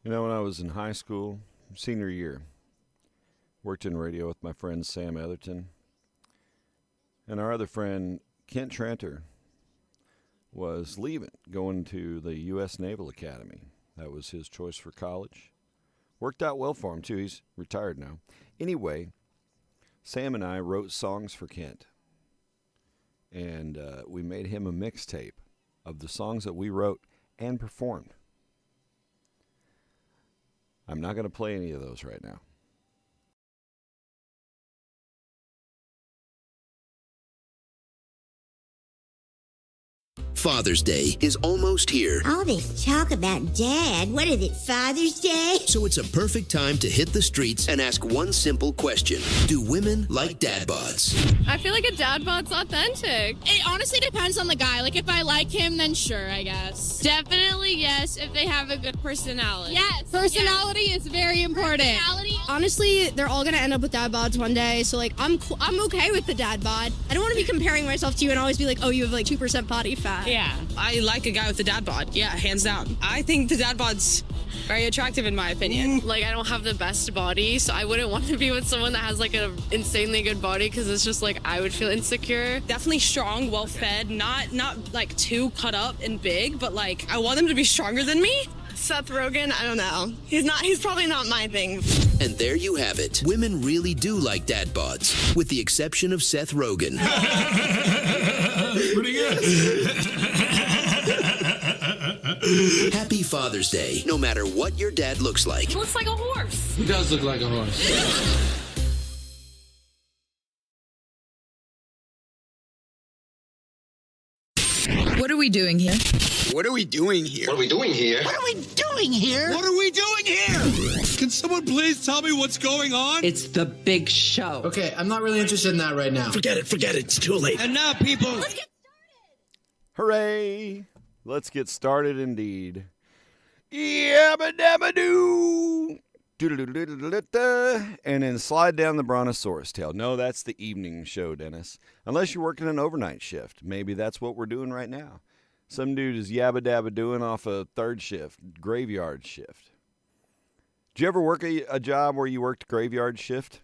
You know, when I was in high school, senior year, worked in radio with my friend Sam Etherton, and our other friend Kent Tranter was leaving, going to the U.S. Naval Academy. That was his choice for college. Worked out well for him, too. He's retired now. Anyway, Sam and I wrote songs for Kent, and we made him a mixtape of the songs that we wrote and performed. I'm not going to play any of those right now. Father's Day is almost here. All this talk about Dad. What is it, Father's Day? So it's a perfect time to hit the streets and ask one simple question. Do women like dad bods? I feel like a dad bod's authentic. It honestly depends on the guy. Like, if I like him, then sure, I guess. Definitely yes, if they have a good personality. Yes. Personality is very important. Honestly, they're all going to end up with dad bods one day. So, like, I'm okay with the dad bod. I don't want to be comparing myself to you and always be like, oh, you have, like, 2% body fat. Yeah. I like a guy with a dad bod. Yeah, hands down. I think the dad bod's very attractive in my opinion. Like, I don't have the best body, so I wouldn't want to be with someone that has, like, an insanely good body because it's just, like, I would feel insecure. Definitely strong, well-fed, not like, too cut up and big, but, like, I want him to be stronger than me. Seth Rogen, I don't know. He's probably not my thing. And there you have it. Women really do like dad bods, with the exception of Seth Rogen. Pretty good. Happy Father's Day, no matter what your dad looks like. He looks like a horse. He does look like a horse. What are we doing here? What are we doing here? What are we doing here? What are we doing here? What are we doing here? Can someone please tell me what's going on? It's the big show. Okay, I'm not really interested in that right now. Forget it. It's too late. And now, people. Let's get Hooray! Let's get started indeed. Yabba dabba doo! And then slide down the brontosaurus tail. No, that's the evening show, Dennis. Unless you're working an overnight shift. Maybe that's what we're doing right now. Some dude is yabba dabba doing off a third shift, graveyard shift. Did you ever work a job where you worked graveyard shift?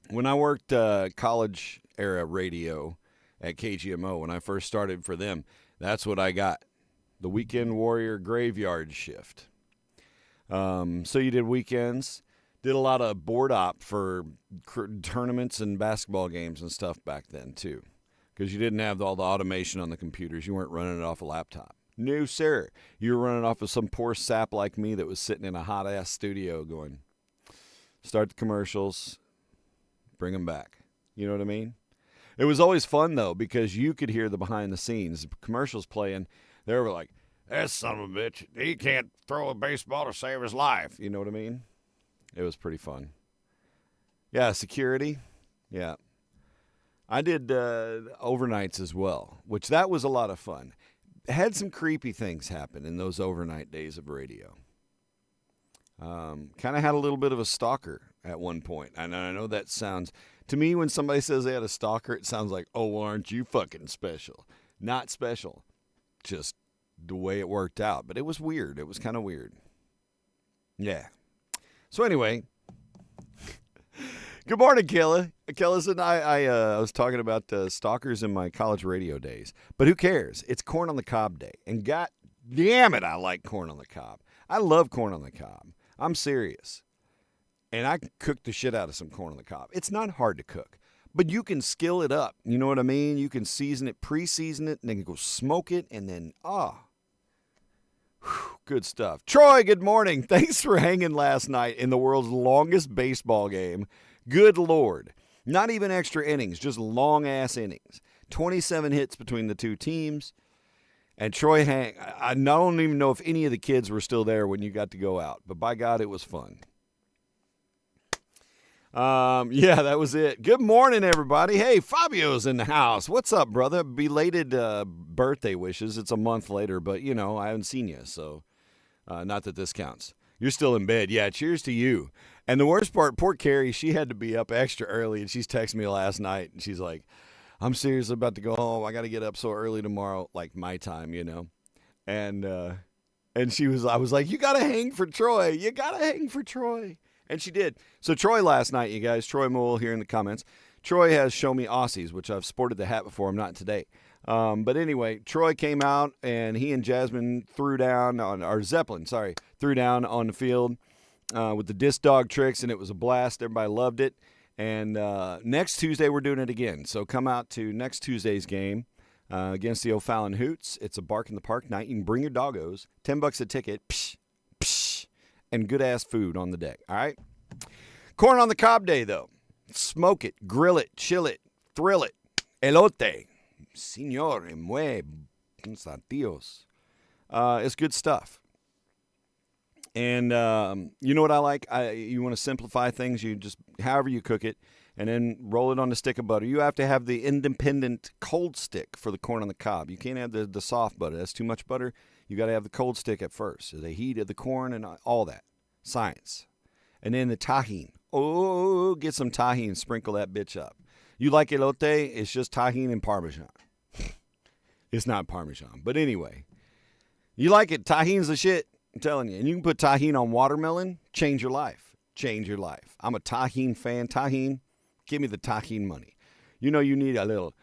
When I worked college era radio at KGMO, when I first started for them, that's what I got. The Weekend Warrior graveyard shift. So you did weekends, did a lot of board op for tournaments and basketball games and stuff back then too, because you didn't have all the automation on the computers. You weren't running it off a laptop. No, sir. You were running off of some poor sap like me that was sitting in a hot-ass studio going, start the commercials, bring them back. You know what I mean? It was always fun, though, because you could hear the behind-the-scenes. The commercials playing, they were like, that son of a bitch, he can't throw a baseball to save his life. You know what I mean? It was pretty fun. Yeah, security. Yeah. I did overnights as well, which that was a lot of fun. Had some creepy things happen in those overnight days of radio. Kind of had a little bit of a stalker at one point. And I know that sounds, to me, when somebody says they had a stalker, it sounds like, oh, well, aren't you fucking special? Not special. Just the way it worked out. But it was weird. It was kind of weird. Yeah. So anyway, good morning, Kayla. Kayla and I was talking about stalkers in my college radio days. But who cares? It's corn on the cob day. And god damn it, I like corn on the cob. I love corn on the cob. I'm serious. And I cook the shit out of some corn on the cob. It's not hard to cook. But you can skill it up. You know what I mean? You can season it, pre-season it, and then go smoke it, and then, good stuff. Troy, good morning. Thanks for hanging last night in the world's longest baseball game. Good Lord. Not even extra innings, just long-ass innings. 27 hits between the two teams. And Troy I don't even know if any of the kids were still there when you got to go out. But by God, it was fun. Yeah, that was it. Good morning, everybody. Hey, Fabio's in the house. What's up, brother? Belated birthday wishes. It's a month later, but, you know, I haven't seen you, so not that this counts. You're still in bed. Yeah, cheers to you. And the worst part, poor Carrie, she had to be up extra early, and she's texting me last night, and she's like, I'm seriously about to go home. I got to get up so early tomorrow, like my time, you know. And And I was like, you got to hang for Troy. You got to hang for Troy. And she did. So Troy last night, you guys, Troy Moole here in the comments. Troy has Show Me Aussies, which I've sported the hat before. I'm not today. But anyway, Troy came out and he and Jasmine threw down on the field with the disc dog tricks, and it was a blast. Everybody loved it. And next Tuesday, we're doing it again. So come out to next Tuesday's game against the O'Fallon Hoots. It's a Bark in the Park night. You can bring your doggos. $10 a ticket. Psh, psh, and good-ass food on the deck. All right? Corn on the cob day, though. Smoke it, grill it, chill it, thrill it. Elote. Señor, muy satios. It's good stuff. And you know what I like? You want to simplify things. You just, however you cook it, and then roll it on a stick of butter. You have to have the independent cold stick for the corn on the cob. You can't have the soft butter. That's too much butter. You got to have the cold stick at first. The heat of the corn and all that. Science. And then the tahine. Oh, get some tahine. Sprinkle that bitch up. You like elote? It's just tahine and Parmesan. It's not Parmesan. But anyway, you like it. Tahine's the shit. I'm telling you. And you can put tahine on watermelon. Change your life. Change your life. I'm a tahine fan. Tahine, give me the tahine money. You know you need a little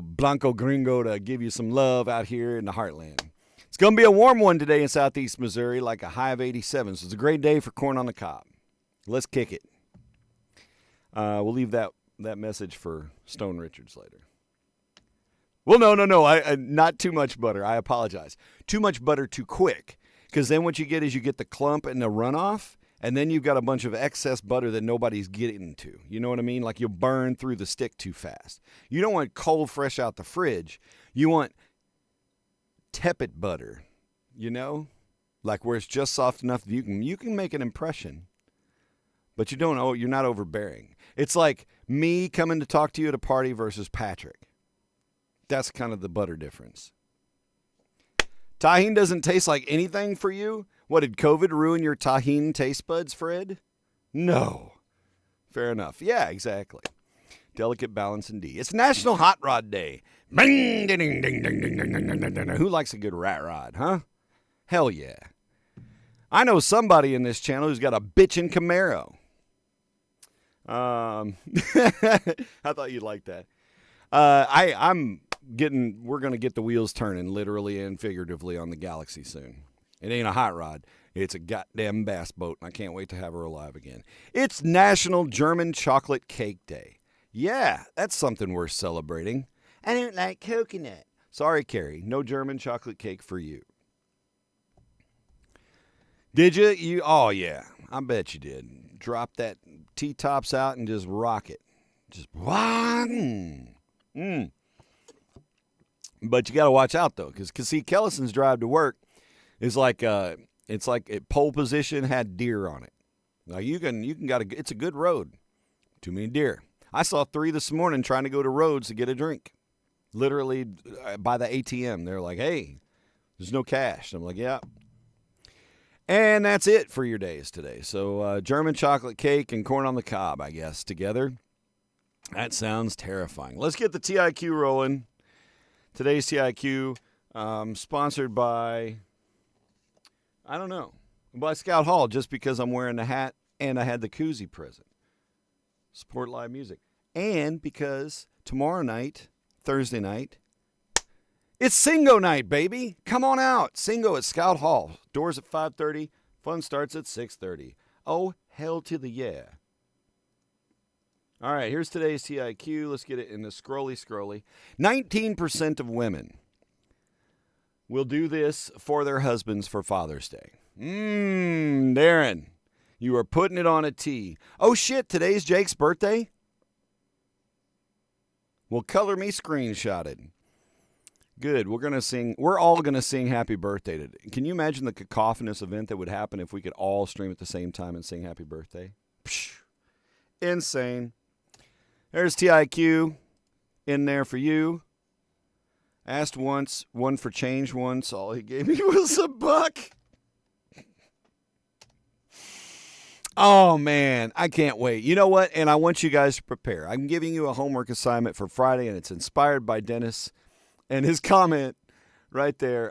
Blanco Gringo to give you some love out here in the heartland. It's going to be a warm one today in southeast Missouri, like a high of 87. So it's a great day for corn on the cob. Let's kick it. We'll leave that message for Stone Richards later. Well, no. I not too much butter. I apologize. Too much butter too quick. Because then what you get is you get the clump and the runoff, and then you've got a bunch of excess butter that nobody's getting to. You know what I mean? Like you'll burn through the stick too fast. You don't want cold, fresh out the fridge. You want tepid butter, you know? Like where it's just soft enough that you can make an impression, but you're not overbearing. It's like me coming to talk to you at a party versus Patrick. That's kind of the butter difference. Tahine doesn't taste like anything for you? What, did COVID ruin your tahine taste buds, Fred? No. Fair enough. Yeah, exactly. Delicate balance indeed. It's National Hot Rod Day. Bing, ding, ding, ding, ding, ding, ding, ding, ding. Who likes a good rat rod, huh? Hell yeah. I know somebody in this channel who's got a bitchin' Camaro. I thought you'd like that. We're going to get the wheels turning literally and figuratively on the Galaxy soon. It ain't a hot rod. It's a goddamn bass boat, and I can't wait to have her alive again. It's National German Chocolate Cake Day. Yeah, that's something worth celebrating. I don't like coconut. Sorry, Carrie. No German chocolate cake for you. Did you? Oh, yeah. I bet you did. Drop that T-tops out and just rock it. Just one. But you got to watch out, though, because see, Kellison's drive to work is like it's like a pole position had deer on it. Now it's a good road. Too many deer. I saw 3 this morning trying to go to Rhodes to get a drink. Literally by the ATM. They're like, hey, there's no cash. I'm like, yeah. And that's it for your days today. So German chocolate cake and corn on the cob, I guess, together. That sounds terrifying. Let's get the TIQ rolling. Today's TIQ sponsored by, I don't know, by Scout Hall, just because I'm wearing the hat and I had the koozie present. Support live music. And because tomorrow night, Thursday night, it's Singo night, baby. Come on out. Singo at Scout Hall. Doors at 5:30. Fun starts at 6:30. Oh, hell to the yeah. All right, here's today's TIQ. Let's get it in the scrolly. 19% of women will do this for their husbands for Father's Day. Darren, you are putting it on a T. Oh, shit, today's Jake's birthday? Well, color me screenshotted. Good. We're all going to sing happy birthday today. Can you imagine the cacophonous event that would happen if we could all stream at the same time and sing happy birthday? Psh, insane. There's TIQ in there for you. Asked once, one for change once. All he gave me was $1. Oh, man, I can't wait. You know what? And I want you guys to prepare. I'm giving you a homework assignment for Friday, and it's inspired by Dennis and his comment right there.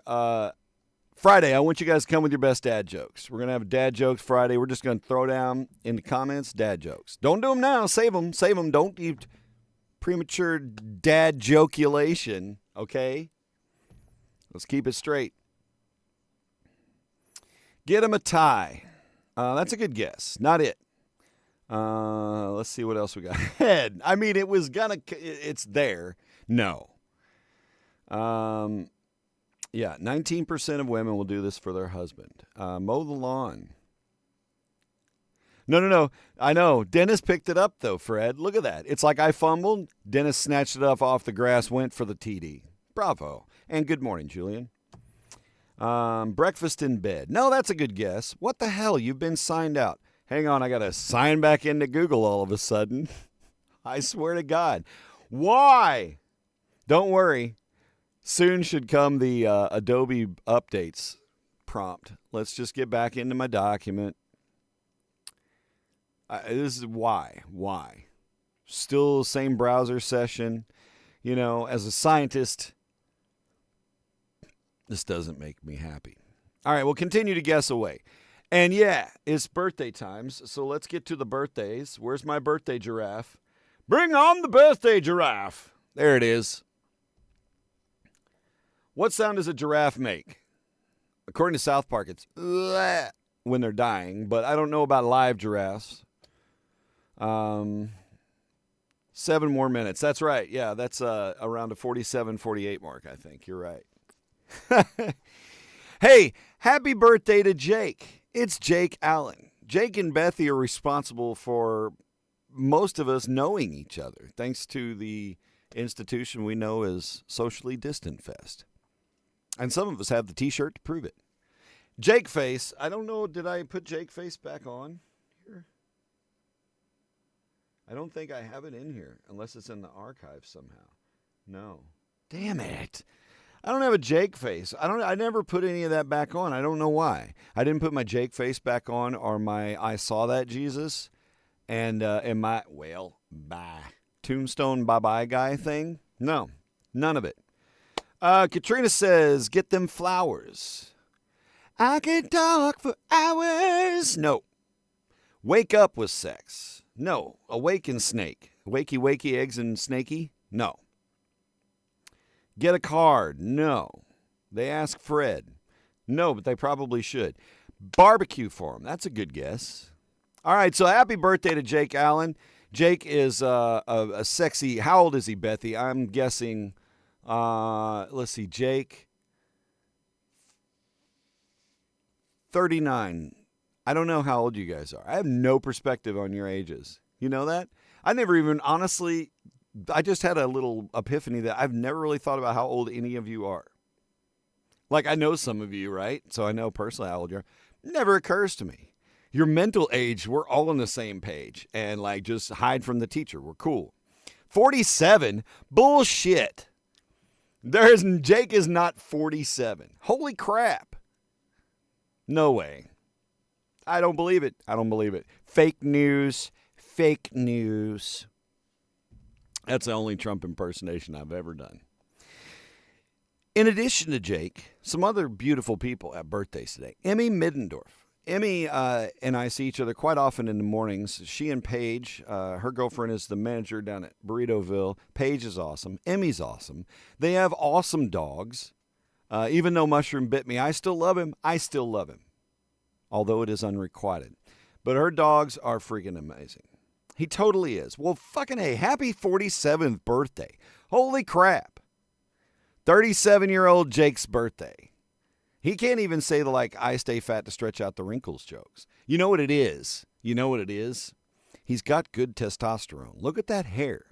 Friday, I want you guys to come with your best dad jokes. We're going to have a dad jokes Friday. We're just going to throw down in the comments dad jokes. Don't do them now. Save them. Save them. Don't you premature dad jokulation, okay? Let's keep it straight. Get him a tie. That's a good guess. Not it. Let's see what else we got. Head. I mean, it's there. No. Yeah, 19% of women will do this for their husband. Mow the lawn. No. I know. Dennis picked it up, though, Fred. Look at that. It's like I fumbled. Dennis snatched it up off the grass, went for the TD. Bravo. And good morning, Julian. Breakfast in bed. No, that's a good guess. What the hell? You've been signed out. Hang on. I got to sign back into Google all of a sudden. I swear to God. Why? Don't worry. Soon should come the Adobe updates prompt. Let's just get back into my document. This is why. Why? Still same browser session. You know, as a scientist, this doesn't make me happy. All right, we'll continue to guess away. And yeah, it's birthday times, so let's get to the birthdays. Where's my birthday giraffe? Bring on the birthday giraffe. There it is. What sound does a giraffe make? According to South Park, it's when they're dying, but I don't know about live giraffes. 7 more minutes. That's right. Yeah, that's around a 47, 48 mark, I think. You're right. Hey, happy birthday to Jake. It's Jake Allen. Jake and Bethy are responsible for most of us knowing each other, thanks to the institution we know as Socially Distant Fest. And some of us have the t-shirt to prove it. Jake Face. I don't know. Did I put Jake Face back on here? I don't think I have it in here unless it's in the archive somehow. No. Damn it. I don't have a Jake Face. I never put any of that back on. I don't know why. I didn't put my Jake Face back on or my I Saw That Jesus and my, bye. Tombstone bye-bye guy thing. No. None of it. Katrina says, get them flowers. I could talk for hours. No. Wake up with sex. No. Awaken snake. Wakey, wakey, eggs and snaky. No. Get a card. No. They ask Fred. No, but they probably should. Barbecue for him. That's a good guess. All right, so happy birthday to Jake Allen. Jake is a sexy, how old is he, Bethy? I'm guessing... let's see, Jake, 39. I don't know how old you guys are. I have no perspective on your ages. You know that? I never even, honestly, I just had a little epiphany that I've never really thought about how old any of you are. Like, I know some of you, right? So I know personally how old you are. Never occurs to me. Your mental age, we're all on the same page. And, like, just hide from the teacher. We're cool. 47? Bullshit. Jake is not 47. Holy crap. No way. I don't believe it. I don't believe it. Fake news. Fake news. That's the only Trump impersonation I've ever done. In addition to Jake, some other beautiful people have birthdays today. Emmy Middendorf. Emmy and I see each other quite often in the mornings. She and Paige, her girlfriend is the manager down at Burritoville. Paige is awesome. Emmy's awesome. They have awesome dogs. Even though Mushroom bit me, I still love him. I still love him. Although it is unrequited. But her dogs are freaking amazing. He totally is. Well, fucking hey, happy 47th birthday. Holy crap. 37-year-old Jake's birthday. He can't even say the, like, I stay fat to stretch out the wrinkles jokes. You know what it is? You know what it is? He's got good testosterone. Look at that hair.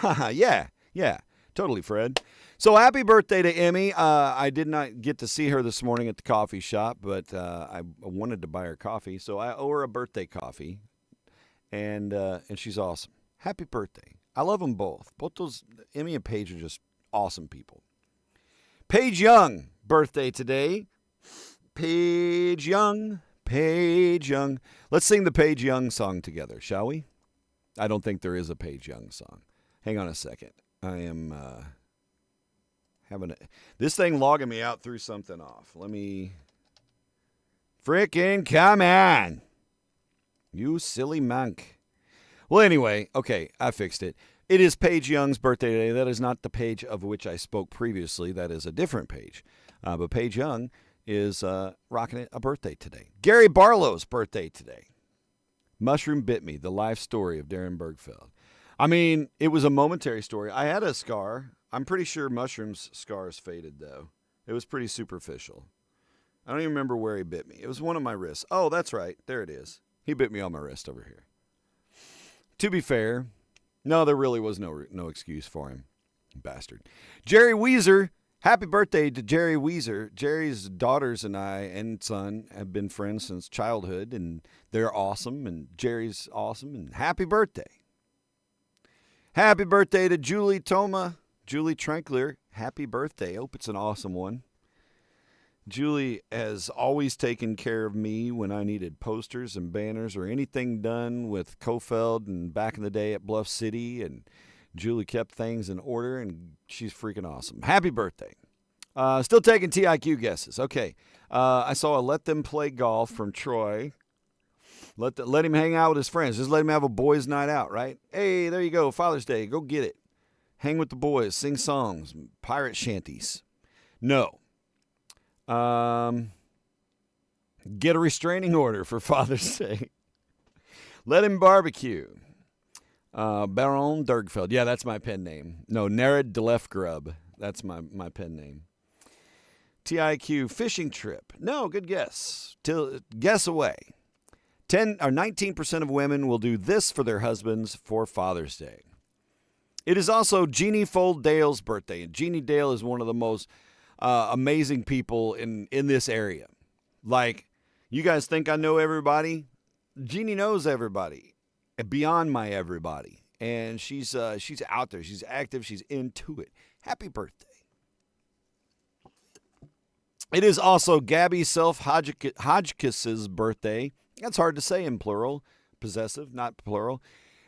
Yeah, totally, Fred. So happy birthday to Emmy. I did not get to see her this morning at the coffee shop, but I wanted to buy her coffee, so I owe her a birthday coffee, and she's awesome. Happy birthday. I love them both. Both those, Emmy and Paige, are just awesome people. Paige Young, birthday today. Paige Young. Let's sing the Paige Young song together, shall we? I don't think there is a Paige Young song. Hang on a second. I am This thing logging me out threw something off. Let me frickin' come on. You silly monk. Well, anyway, okay, I fixed it. It is Paige Young's birthday today. That is not the page of which I spoke previously. That is a different page. But Paige Young is rocking a birthday today. Gary Barlow's birthday today. Mushroom bit me, the life story of Darren Bergfeld. I mean, it was a momentary story. I had a scar. I'm pretty sure Mushroom's scars faded, though. It was pretty superficial. I don't even remember where he bit me. It was one of my wrists. Oh, that's right. There it is. He bit me on my wrist over here. To be fair, no, there really was no excuse for him. Bastard. Jerry Weezer. Happy birthday to Jerry Weezer. Jerry's daughters and I and son have been friends since childhood, and they're awesome, and Jerry's awesome, and happy birthday. Happy birthday to Julie Toma. Julie Trankler, happy birthday. Hope it's an awesome one. Julie has always taken care of me when I needed posters and banners or anything done with Kofeld and back in the day at Bluff City, and Julie kept things in order, and she's freaking awesome. Happy birthday. Still taking TIQ guesses. Okay. I saw a Let Them Play Golf from Troy. Let him hang out with his friends. Just let him have a boys' night out, right? Hey, there you go. Father's Day. Go get it. Hang with the boys. Sing songs. Pirate shanties. No. Get a restraining order for Father's Day. Let him barbecue. Baron Dergfeld. Yeah, that's my pen name. No, Nerid Delefgrub. That's my pen name. TIQ fishing trip. No, good guess. Guess away. 19% of women will do this for their husbands for Father's Day. It is also Jeannie Fold Dale's birthday, and Jeannie Dale is one of the most amazing people in this area. Like, you guys think I know everybody? Jeannie knows everybody, beyond my everybody, and she's out there. She's active. She's into it. Happy birthday. It is also Gabby Self-Hodgkiss's birthday. That's hard to say in plural. Possessive, not plural.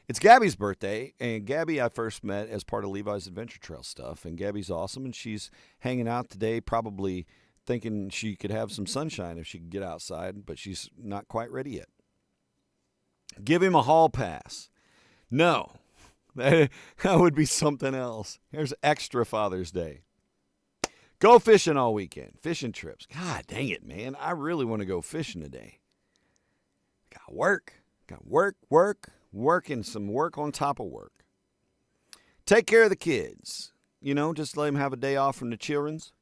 It's Gabby's birthday, and Gabby I first met as part of Levi's Adventure Trail stuff, and Gabby's awesome, and she's hanging out today probably thinking she could have some sunshine if she could get outside, but she's not quite ready yet. Give him a hall pass. No, that would be something else. Here's extra Father's Day. Go fishing all weekend. Fishing trips. God dang it, man. I really want to go fishing today. Got work. Working some work on top of work. Take care of the kids. Just let them have a day off from the children's.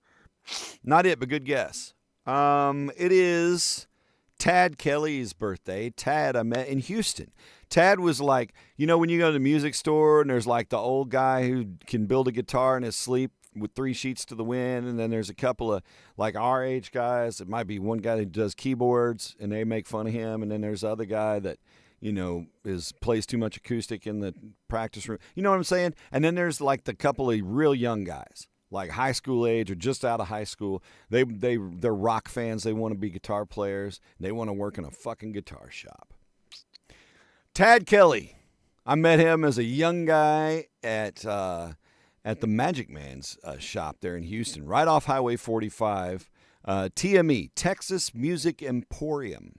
Not it, but good guess. It is Tad Kelly's birthday. Tad I met in Houston. Tad was like, when you go to the music store and there's like the old guy who can build a guitar in his sleep with 3 sheets to the wind, and then there's a couple of like our age guys. It might be one guy that does keyboards and they make fun of him, and then there's the other guy that plays too much acoustic in the practice room. You know what I'm saying? And then there's like the couple of real young guys, like high school age or just out of high school. They're rock fans. They want to be guitar players. They want to work in a fucking guitar shop. Tad Kelly. I met him as a young guy at the Magic Man's shop there in Houston, right off Highway 45. TME, Texas Music Emporium.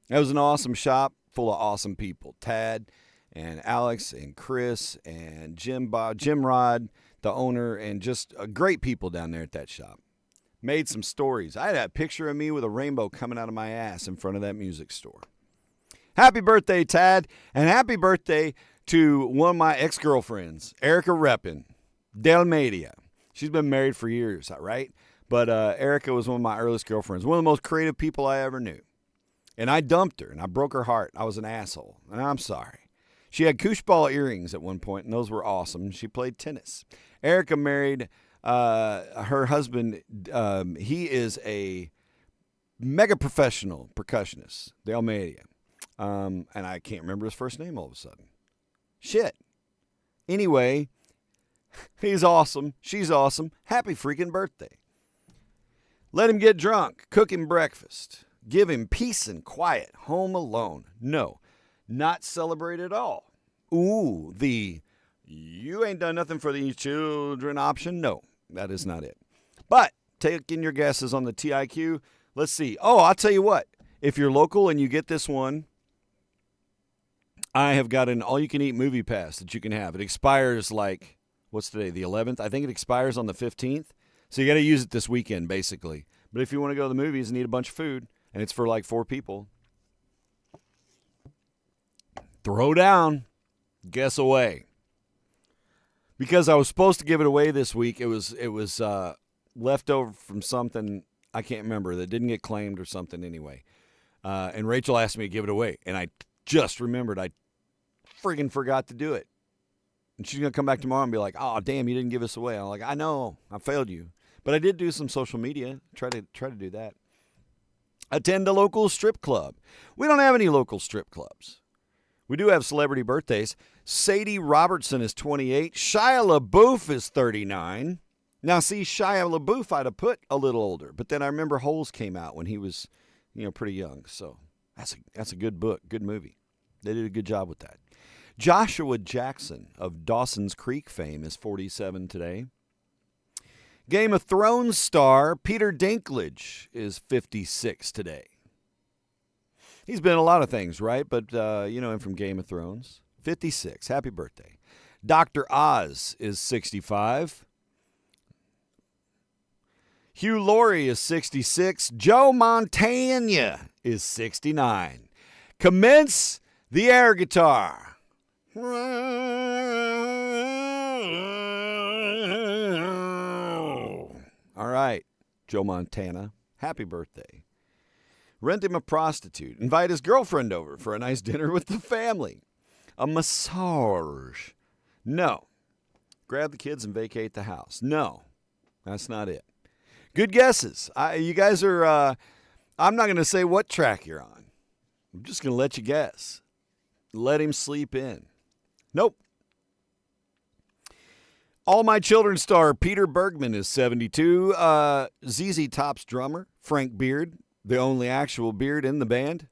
That was an awesome shop full of awesome people. Tad and Alex and Chris and Jim Rod, the owner, and just great people down there at that shop. Made some stories. I had a picture of me with a rainbow coming out of my ass in front of that music store. Happy birthday, Tad, and happy birthday to one of my ex-girlfriends, Erica Reppin, Delmadia. She's been married for years, right? But Erica was one of my earliest girlfriends, one of the most creative people I ever knew. And I dumped her, and I broke her heart. I was an asshole, and I'm sorry. She had koosh ball earrings at one point, and those were awesome. She played tennis. Erica married her husband. He is a mega professional percussionist, Dale Madia. And I can't remember his first name all of a sudden. Shit. Anyway, he's awesome. She's awesome. Happy freaking birthday. Let him get drunk. Cook him breakfast. Give him peace and quiet. Home alone. No, not celebrate at all. Ooh, the you ain't done nothing for these children option. No, That is not it. But taking your guesses on the TIQ. Let's see. Oh, I'll tell you what. If you're local and you get this one, I have got an all-you-can-eat movie pass that you can have. It expires like, what's today, the 11th? I think it expires on the 15th. So you got to use it this weekend, basically. But if you want to go to the movies and eat a bunch of food, and it's for like 4 people, throw down, guess away. Because I was supposed to give it away this week, it was left over from something I can't remember that didn't get claimed or something anyway. And Rachel asked me to give it away, and I just remembered I friggin' forgot to do it. And she's gonna come back tomorrow and be like, "Oh, damn, you didn't give us away." I'm like, "I know, I failed you," but I did do some social media. Try to do that. Attend a local strip club. We don't have any local strip clubs. We do have celebrity birthdays. Sadie Robertson is 28. Shia LaBeouf is 39. Now, see, Shia LaBeouf I'd have put a little older, but then I remember Holes came out when he was, pretty young. So that's a good book, good movie. They did a good job with that. Joshua Jackson of Dawson's Creek fame is 47 today. Game of Thrones star Peter Dinklage is 56 today. He's been in a lot of things, right? But you know him from Game of Thrones. 56. Happy birthday. Dr. Oz is 65. Hugh Laurie is 66. Joe Montana is 69. Commence the air guitar. All right, Joe Montana, happy birthday. Rent him a prostitute. Invite his girlfriend over for a nice dinner with the family. A massage. No. Grab the kids and vacate the house. No, that's not it. Good guesses. You guys are, I'm not going to say what track you're on. I'm just going to let you guess. Let him sleep in. Nope. All My Children star Peter Bergman is 72. ZZ Top's drummer, Frank Beard, the only actual beard in the band.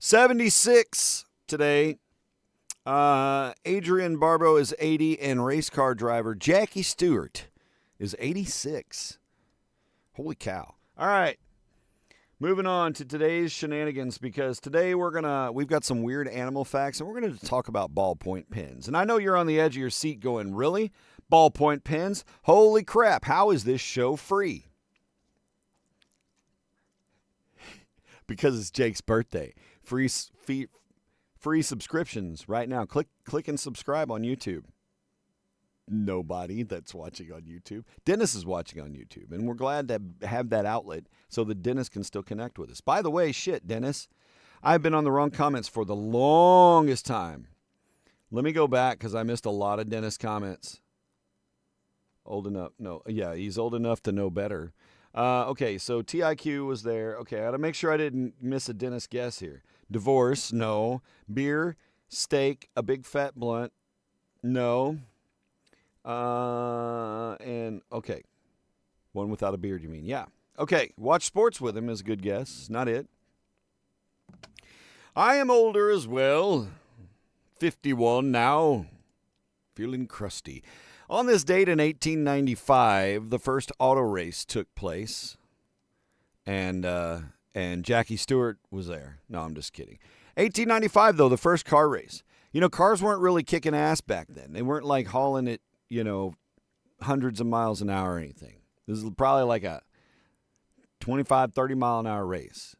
76 today. Adrian Barbeau is 80, and race car driver Jackie Stewart is 86. Holy cow. All right. Moving on to today's shenanigans, because today we've got some weird animal facts, and we're going to talk about ballpoint pens. And I know you're on the edge of your seat going, really? Ballpoint pens? Holy crap, how is this show free? Because it's Jake's birthday. Free subscriptions right now. Click and subscribe on YouTube. Nobody that's watching on YouTube. Dennis is watching on YouTube, and we're glad to have that outlet so that Dennis can still connect with us. By the way, Dennis, I've been on the wrong comments for the longest time. Let me go back because I missed a lot of Dennis comments. Old enough. No, yeah, he's old enough to know better. Okay, so TIQ was there. Okay, I got to make sure I didn't miss a Dennis guess here. Divorce, no. Beer, steak, a big fat blunt, no. And okay. One without a beard, you mean? Yeah. Okay. Watch sports with him is a good guess. Not it. I am older as well. 51 now. Feeling crusty. On this date in 1895, the first auto race took place. And Jackie Stewart was there. No, I'm just kidding. 1895, though, the first car race. You know, cars weren't really kicking ass back then. They weren't like hauling it, hundreds of miles an hour or anything. This is probably like a 25, 30 mile an hour race.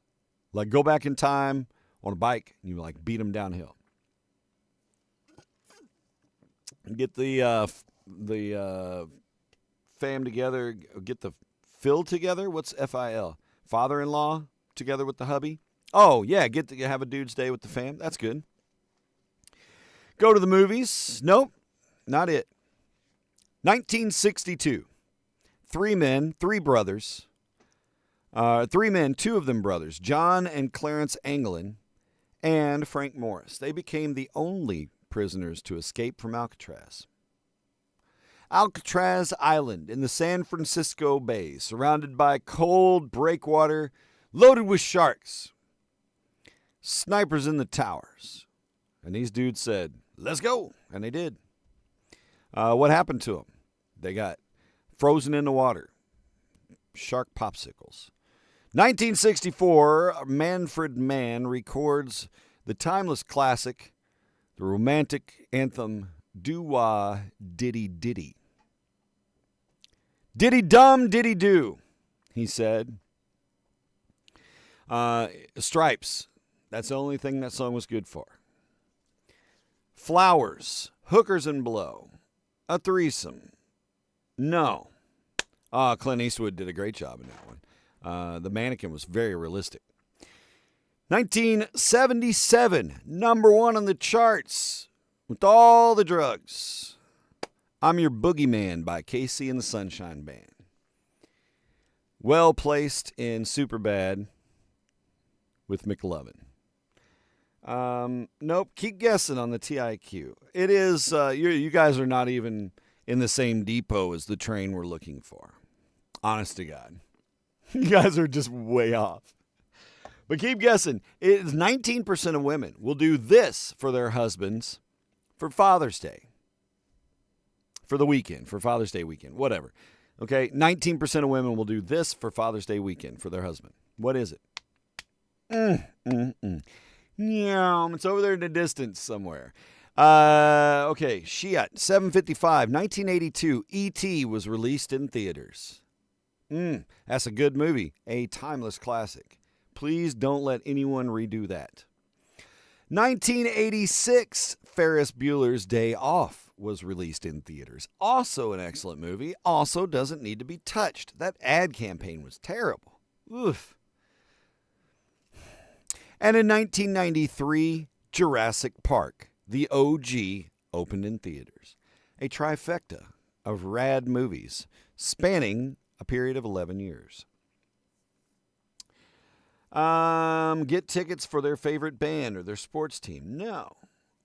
Like go back in time on a bike and you like beat them downhill. Get the fam together, get the Phil together. What's FIL? Father-in-law together with the hubby. Oh yeah, have a dude's day with the fam. That's good. Go to the movies. Nope, not it. 1962. 3 men, 3 brothers. 3 men, 2 of them brothers. John and Clarence Anglin and Frank Morris. They became the only prisoners to escape from Alcatraz. Alcatraz Island in the San Francisco Bay, surrounded by cold breakwater, loaded with sharks. Snipers in the towers. And these dudes said, let's go. And they did. What happened to them? They got frozen in the water. Shark popsicles. 1964, Manfred Mann records the timeless classic, the romantic anthem, Doo-Wah Diddy Diddy. Diddy dum diddy do, he said. Stripes. That's the only thing that song was good for. Flowers. Hookers and blow. A threesome. No. Clint Eastwood did a great job in that one. The mannequin was very realistic. 1977, number one on the charts with all the drugs. I'm Your Boogeyman by Casey and the Sunshine Band. Well placed in Superbad with McLovin. Nope, keep guessing on the TIQ. It is, you guys are not even in the same depot as the train we're looking for. Honest to God. You guys are just way off. But keep guessing. It is 19% of women will do this for their husbands for Father's Day. For the weekend, for Father's Day weekend, whatever. Okay, 19% of women will do this for Father's Day weekend for their husband. What is it? Yeah, it's over there in the distance somewhere. Okay, Shiat, 7:55, 1982, E.T. was released in theaters. That's a good movie, a timeless classic. Please don't let anyone redo that. 1986, Ferris Bueller's Day Off was released in theaters. Also an excellent movie. Also doesn't need to be touched. That ad campaign was terrible. Oof. And in 1993, Jurassic Park, the OG, opened in theaters. A trifecta of rad movies spanning a period of 11 years. Get tickets for their favorite band or their sports team? No.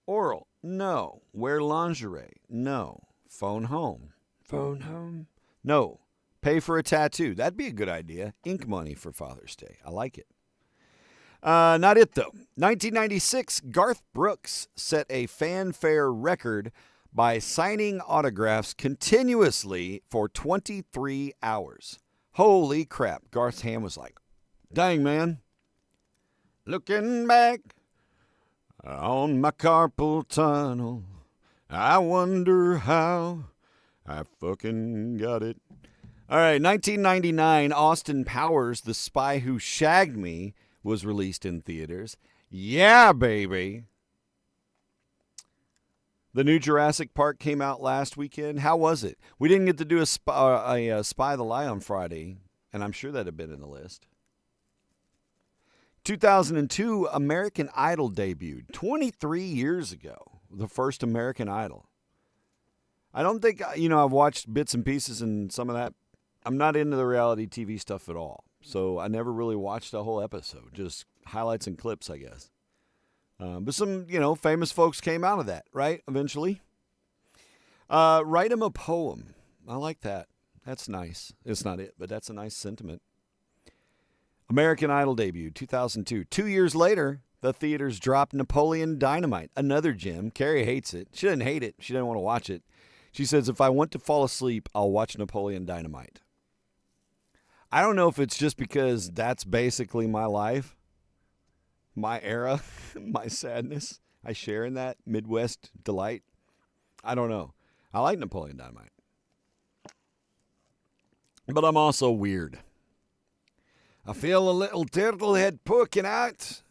Oral? No. Wear lingerie? No. Phone home? Phone home? No. Pay for a tattoo? That'd be a good idea. Ink money for Father's Day. I like it. Not it, though. 1996, Garth Brooks set a fanfare record by signing autographs continuously for 23 hours. Holy crap. Garth's hand was like, dang, man. Looking back on my carpal tunnel, I wonder how I fucking got it. All right, 1999, Austin Powers, The Spy Who Shagged Me, was released in theaters. Yeah, baby. The new Jurassic Park came out last weekend. How was it? We didn't get to do a Spy the Lie on Friday, and I'm sure that had been in the list. 2002, American Idol debuted 23 years ago. The first American Idol. I don't think, I've watched bits and pieces and some of that. I'm not into the reality TV stuff at all. So I never really watched a whole episode. Just highlights and clips, I guess. But some, famous folks came out of that, right? Eventually. Write him a poem. I like that. That's nice. It's not it, but that's a nice sentiment. American Idol debut, 2002. 2 years later, the theaters dropped Napoleon Dynamite. Another gem. Carrie hates it. She doesn't hate it. She doesn't want to watch it. She says, if I want to fall asleep, I'll watch Napoleon Dynamite. I don't know if it's just because that's basically my life, my era, my sadness. I share in that Midwest delight. I don't know. I like Napoleon Dynamite. But I'm also weird. I feel a little turtle head poking out.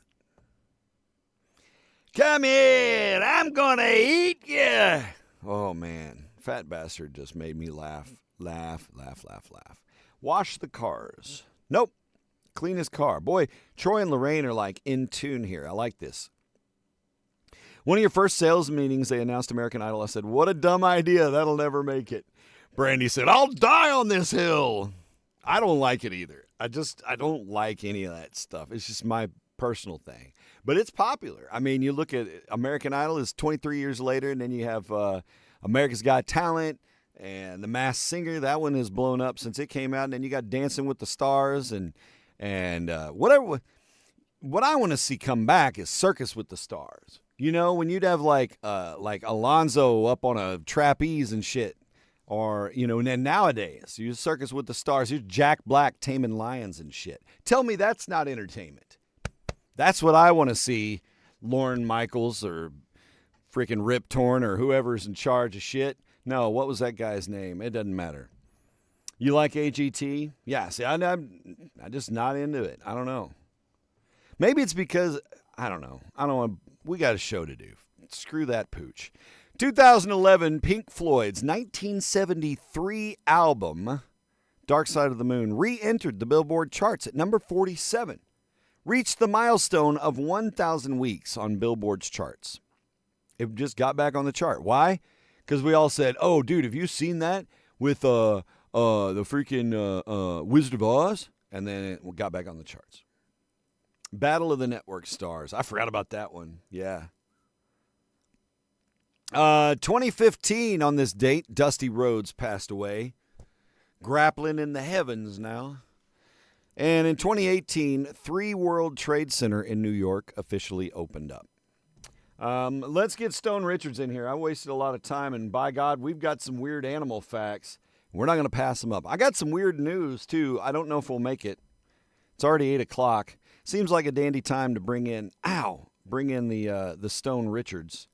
Come here, I'm gonna eat you. Oh, man. Fat bastard just made me laugh. Wash the cars. Nope. Clean his car. Boy, Troy and Lorraine are like in tune here. I like this. One of your first sales meetings, they announced American Idol. I said, what a dumb idea. That'll never make it. Brandy said, I'll die on this hill. I don't like it either. I don't like any of that stuff. It's just my personal thing. But it's popular. I mean, you look at it, American Idol is 23 years later, and then you have America's Got Talent and The Masked Singer. That one has blown up since it came out. And then you got Dancing with the Stars and whatever. What I want to see come back is Circus with the Stars. When you'd have like Alonzo up on a trapeze and shit Or, and then nowadays, you Circus with the Stars, you're Jack Black taming lions and shit. Tell me that's not entertainment. That's what I want to see Lorne Michaels or freaking Rip Torn or whoever's in charge of shit. No, what was that guy's name? It doesn't matter. You like AGT? Yeah, see, I'm just not into it. I don't know. Maybe it's because, I don't know. We got a show to do. Screw that pooch. 2011, Pink Floyd's 1973 album, Dark Side of the Moon, re-entered the Billboard charts at number 47. Reached the milestone of 1,000 weeks on Billboard's charts. It just got back on the chart. Why? Because we all said, oh, dude, have you seen that with the freaking Wizard of Oz? And then it got back on the charts. Battle of the Network Stars. I forgot about that one. Yeah. 2015 on this date, Dusty Rhodes passed away. Grappling in the heavens now. And in 2018, 3 World Trade Center in New York officially opened up. Let's get Stone Richards in here. I wasted a lot of time, and by God, we've got some weird animal facts. We're not going to pass them up. I got some weird news, too. I don't know if we'll make it. It's already 8 o'clock. Seems like a dandy time to bring in the Stone Richards.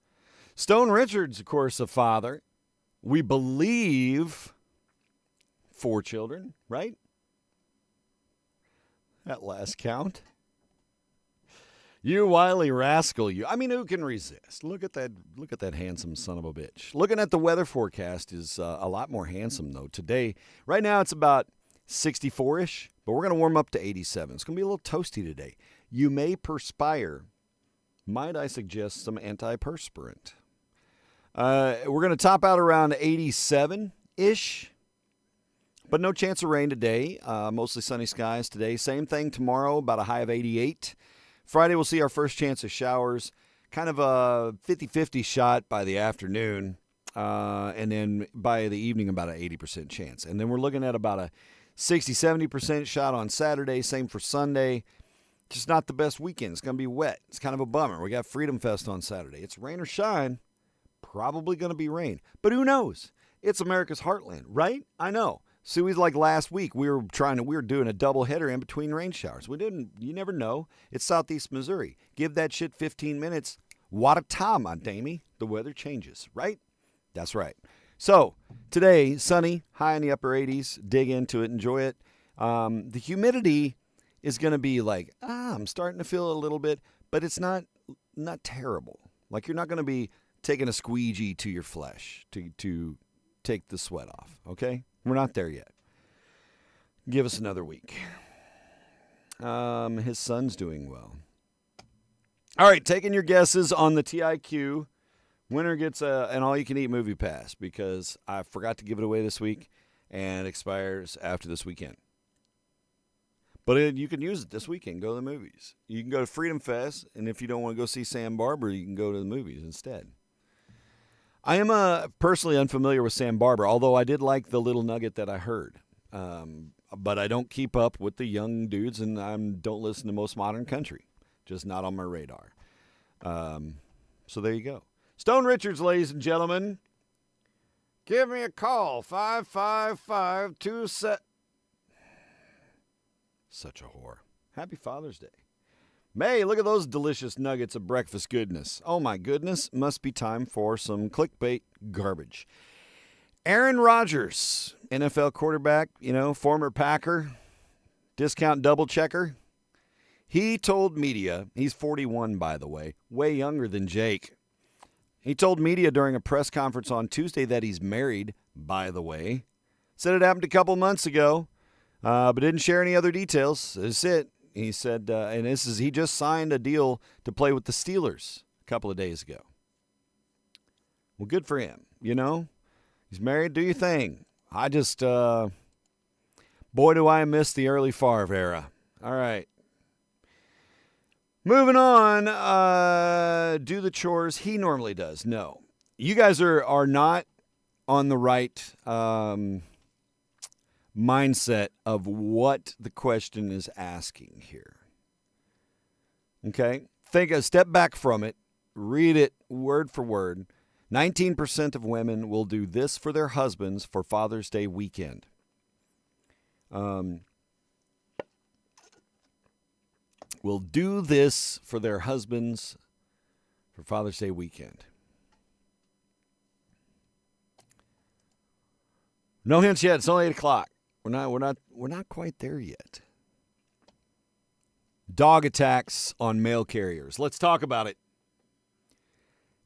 Stone Richards, of course, a father. We believe 4 children, right? At last count. You wily rascal, you. I mean, who can resist? Look at that handsome son of a bitch. Looking at the weather forecast is a lot more handsome, though. Today, right now, it's about 64-ish, but we're going to warm up to 87. It's going to be a little toasty today. You may perspire. Might I suggest some antiperspirant? We're going to top out around 87-ish, but no chance of rain today. Mostly sunny skies today. Same thing tomorrow, about a high of 88. Friday, we'll see our first chance of showers. Kind of a 50-50 shot by the afternoon, and then by the evening, about an 80% chance. And then we're looking at about a 60-70% shot on Saturday. Same for Sunday. Just not the best weekend. It's going to be wet. It's kind of a bummer. We got Freedom Fest on Saturday. It's rain or shine. Probably going to be rain. But who knows? It's America's heartland, right? I know. So it's like last week, we were doing a doubleheader in between rain showers. You never know. It's Southeast Missouri. Give that shit 15 minutes. What a time, my damie. The weather changes, right? That's right. So today, sunny, high in the upper 80s. Dig into it, enjoy it. The humidity is going to be like, I'm starting to feel it a little bit, but it's not terrible. Like you're not going to be taking a squeegee to your flesh to take the sweat off, okay? We're not there yet. Give us another week. His son's doing well. All right, taking your guesses on the TIQ. Winner gets an all-you-can-eat movie pass because I forgot to give it away this week and it expires after this weekend. But you can use it this weekend. Go to the movies. You can go to Freedom Fest, and if you don't want to go see Sam Barber, you can go to the movies instead. I am personally unfamiliar with Sam Barber, although I did like the little nugget that I heard. But I don't keep up with the young dudes, and I don't listen to most modern country. Just not on my radar. So there you go. Stone Richards, ladies and gentlemen. Give me a call, 555-27... Such a whore. Happy Father's Day. May, look at those delicious nuggets of breakfast goodness. Oh my goodness, must be time for some clickbait garbage. Aaron Rodgers, NFL quarterback, former Packer, discount double checker. He told media, he's 41 by the way, way younger than Jake. He told media during a press conference on Tuesday that he's married, by the way. Said it happened a couple months ago. But didn't share any other details. That's it. He said, he just signed a deal to play with the Steelers a couple of days ago. Well, good for him. He's married. Do your thing. I just, boy, do I miss the early Favre era. All right. Moving on. Do the chores he normally does. No, you guys are not on the right mindset of what the question is asking here. Okay? Step back from it, read it word for word. 19% of women will do this for their husbands for Father's Day weekend. Will do this for their husbands for Father's Day weekend. No hints yet. It's only 8 o'clock. We're not quite there yet. Dog attacks on mail carriers. Let's talk about it.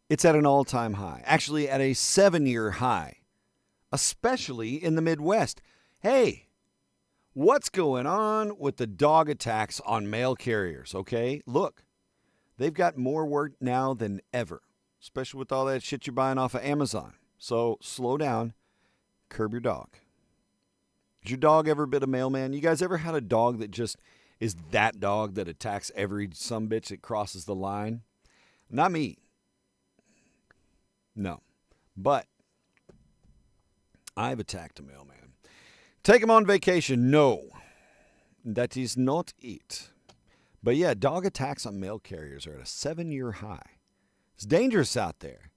It's at an all-time high. Actually, at a 7-year high, especially in the Midwest. Hey, what's going on with the dog attacks on mail carriers, okay? Look, they've got more work now than ever, especially with all that shit you're buying off of Amazon. So slow down, curb your dog. Has your dog ever been a mailman? You guys ever had a dog that just is that dog that attacks every sumbitch that crosses the line? Not me. No. But I've attacked a mailman. Take him on vacation? No. That is not it. But yeah, dog attacks on mail carriers are at a 7-year high. It's dangerous out there.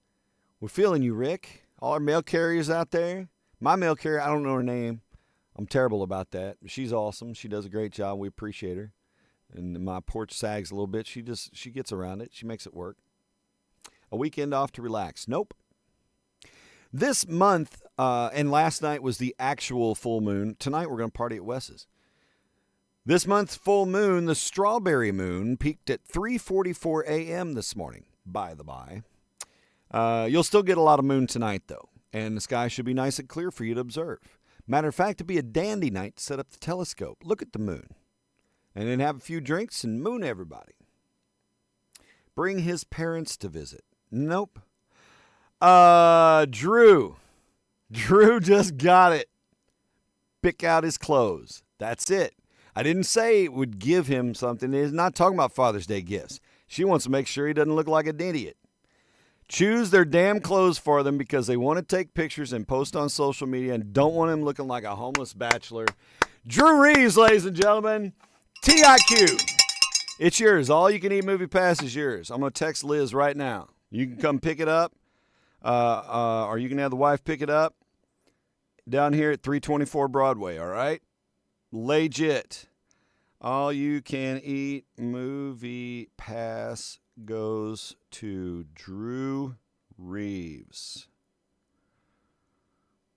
We're feeling you, Rick. All our mail carriers out there. My mail carrier, I don't know her name. I'm terrible about that. She's awesome. She does a great job. We appreciate her. And my porch sags a little bit. She gets around it. She makes it work. A weekend off to relax. Nope. This month, and last night was the actual full moon. Tonight we're going to party at Wes's. This month's full moon, the strawberry moon, peaked at 3:44 a.m. this morning, by the by. You'll still get a lot of moon tonight, though. And the sky should be nice and clear for you to observe. Matter of fact, it'd be a dandy night to set up the telescope. Look at the moon. And then have a few drinks and moon everybody. Bring his parents to visit. Nope. Drew. Drew just got it. Pick out his clothes. That's it. I didn't say it would give him something. It's not talking about Father's Day gifts. She wants to make sure he doesn't look like an idiot. Choose their damn clothes for them because they want to take pictures and post on social media and don't want him looking like a homeless bachelor. Drew Reeves, ladies and gentlemen. TIQ. It's yours. All you can eat movie pass is yours. I'm going to text Liz right now. You can come pick it up, or you can have the wife pick it up down here at 324 Broadway, all right? Legit. All you can eat movie pass goes to Drew Reeves.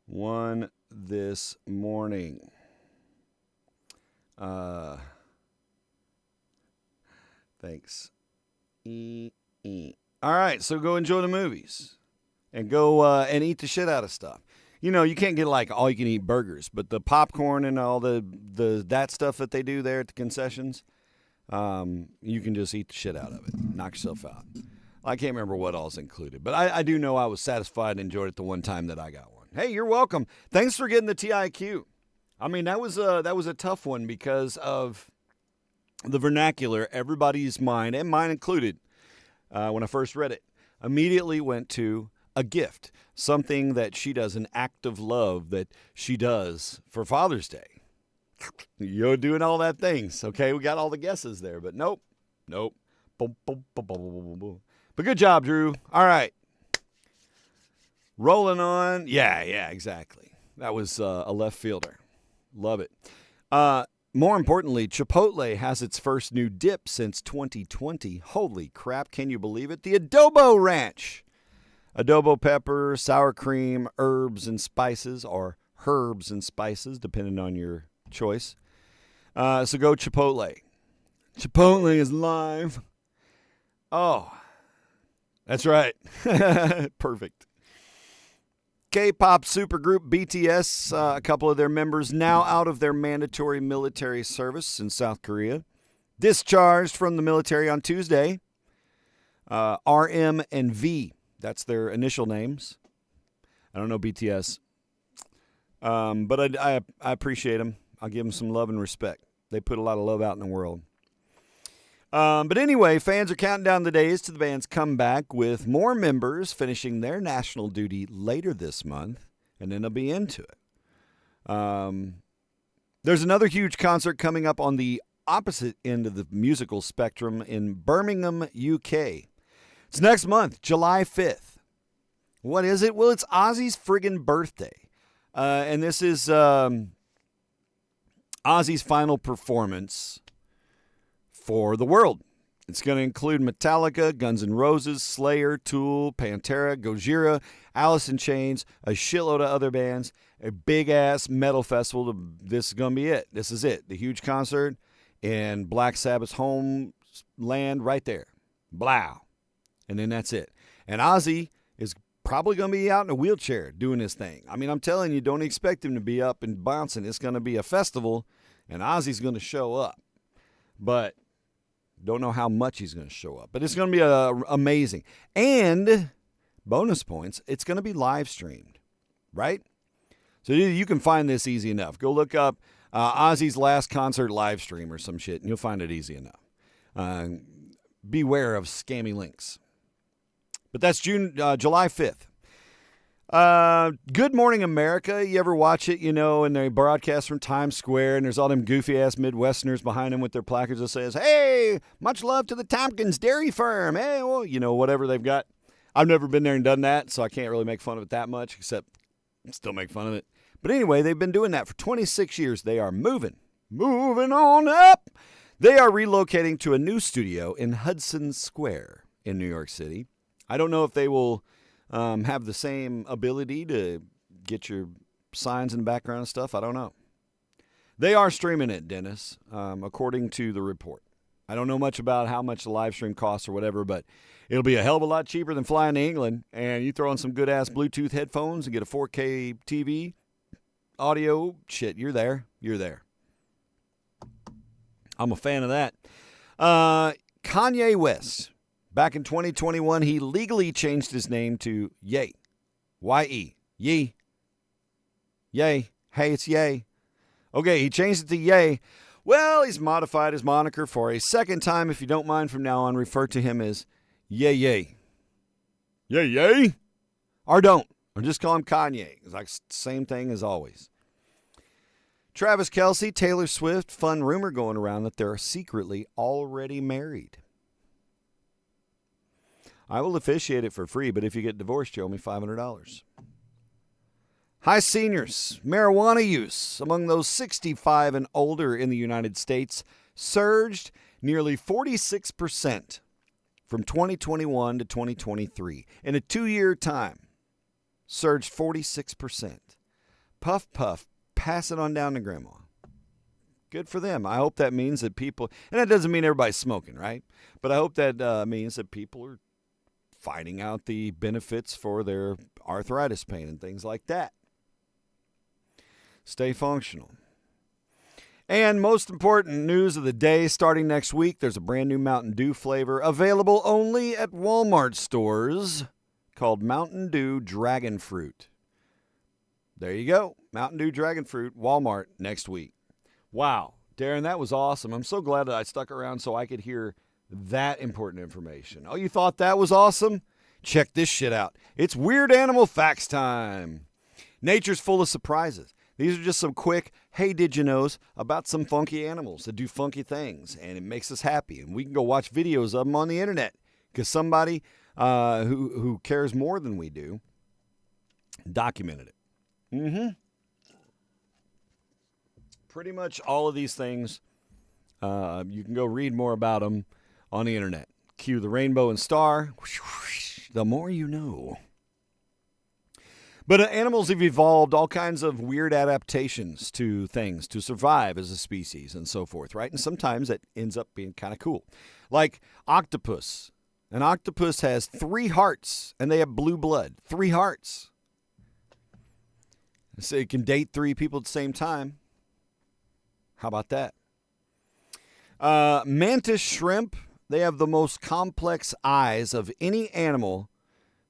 Won this morning. Thanks. All right, so go enjoy the movies and go and eat the shit out of stuff. You know, you can't get like all you can eat burgers, but the popcorn and all the that stuff that they do there at the concessions, you can just eat the shit out of it. Knock yourself out. I can't remember what all's included, but I do know I was satisfied and enjoyed it the one time that I got one. Hey, you're welcome. Thanks for getting the TIQ. I mean, that was a tough one because of the vernacular. Everybody's mind, and mine included, when I first read it, immediately went to a gift, something that she does, an act of love that she does for Father's Day. You're doing all that things, okay? We got all the guesses there, but nope. Boom, boom, boom, boom, boom, boom. But good job, Drew. All right. Rolling on. Yeah, exactly. That was a left fielder. Love it. More importantly, Chipotle has its first new dip since 2020. Holy crap, can you believe it? The Adobo Ranch. Adobo pepper, sour cream, herbs and spices, or herbs and spices, depending on your choice. So go Chipotle. Chipotle is live. Oh, that's right. Perfect. K-pop supergroup BTS, a couple of their members now out of their mandatory military service in South Korea. Discharged from the military on Tuesday. RM and V. That's their initial names. I don't know BTS. But I appreciate them. I'll give them some love and respect. They put a lot of love out in the world. But anyway, fans are counting down the days to the band's comeback with more members finishing their national duty later this month, and then they'll be into it. There's another huge concert coming up on the opposite end of the musical spectrum in Birmingham, UK. It's next month, July 5th. What is it? Well, it's Ozzy's friggin' birthday. And this is Ozzy's final performance for the world. It's going to include Metallica, Guns N' Roses, Slayer, Tool, Pantera, Gojira, Alice in Chains, a shitload of other bands, a big-ass metal festival. This is going to be it. This is it. The huge concert in Black Sabbath's homeland right there. Blow. And then that's it. And Ozzy is probably going to be out in a wheelchair doing his thing. I mean, I'm telling you, don't expect him to be up and bouncing. It's going to be a festival, and Ozzy's going to show up. But don't know how much he's going to show up. But it's going to be amazing. And bonus points, it's going to be live streamed, right? So you can find this easy enough. Go look up Ozzy's last concert live stream or some shit, and you'll find it easy enough. Beware of scammy links. But that's July 5th. Good Morning America. You ever watch it, and they broadcast from Times Square, and there's all them goofy-ass Midwesterners behind them with their placards that says, hey, much love to the Tompkins Dairy Farm. Hey, well, whatever they've got. I've never been there and done that, so I can't really make fun of it that much, except still make fun of it. But anyway, they've been doing that for 26 years. They are moving on up. They are relocating to a new studio in Hudson Square in New York City. I don't know if they will have the same ability to get your signs in the background and stuff. I don't know. They are streaming it, Dennis, according to the report. I don't know much about how much the live stream costs or whatever, but it'll be a hell of a lot cheaper than flying to England. And you throw in some good-ass Bluetooth headphones and get a 4K TV, audio, shit, you're there. You're there. I'm a fan of that. Kanye West. Back in 2021, he legally changed his name to Ye. Y-E. Ye. Ye. Hey, it's Ye. Okay, he changed it to Ye. Well, he's modified his moniker for a second time. If you don't mind, from now on, refer to him as Ye Ye. Ye Ye? Or don't. Or just call him Kanye. It's like same thing as always. Travis Kelce, Taylor Swift, fun rumor going around that they're secretly already married. I will officiate it for free, but if you get divorced, you owe me $500. High seniors. Marijuana use among those 65 and older in the United States surged nearly 46% from 2021 to 2023. In a 2-year time, surged 46%. Puff, puff, pass it on down to grandma. Good for them. I hope that means that people, and that doesn't mean everybody's smoking, right? But I hope that means that people are finding out the benefits for their arthritis pain and things like that. Stay functional. And most important news of the day, starting next week, there's a brand new Mountain Dew flavor available only at Walmart stores called Mountain Dew Dragon Fruit. There you go. Mountain Dew Dragon Fruit, Walmart next week. Wow. Darren, that was awesome. I'm so glad that I stuck around so I could hear that important information. Oh, you thought that was awesome? Check this shit out. It's Weird Animal Facts time. Nature's full of surprises. These are just some quick, hey, did you knows about some funky animals that do funky things, and it makes us happy. And we can go watch videos of them on the internet because somebody who cares more than we do documented it. Pretty much all of these things, you can go read more about them on the internet. Cue the rainbow and star. The more you know. But animals have evolved all kinds of weird adaptations to things to survive as a species and so forth, right? And sometimes it ends up being kind of cool. Like octopus. An octopus has 3 hearts, and they have blue blood. 3 hearts. So it can date 3 people at the same time. How about that? Mantis shrimp, they have the most complex eyes of any animal,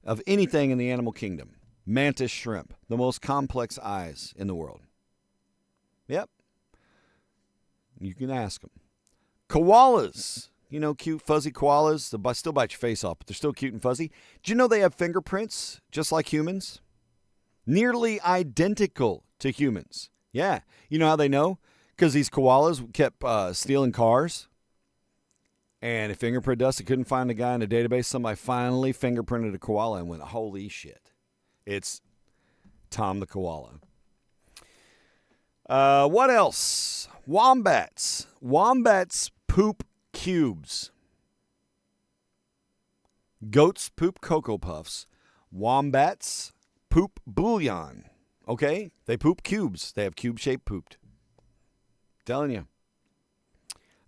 of anything in the animal kingdom. Mantis shrimp, the most complex eyes in the world. Yep. You can ask them. Koalas, cute fuzzy koalas. They'll still bite your face off, but they're still cute and fuzzy. Do you know they have fingerprints just like humans? Nearly identical to humans. Yeah. You know how they know? Because these koalas kept stealing cars. And if fingerprint dust, they couldn't find the guy in the database. Somebody finally fingerprinted a koala and went, holy shit. It's Tom the koala. What else? Wombats. Wombats poop cubes. Goats poop Cocoa Puffs. Wombats poop bouillon. Okay? They poop cubes. They have cube-shaped pooped. Telling you.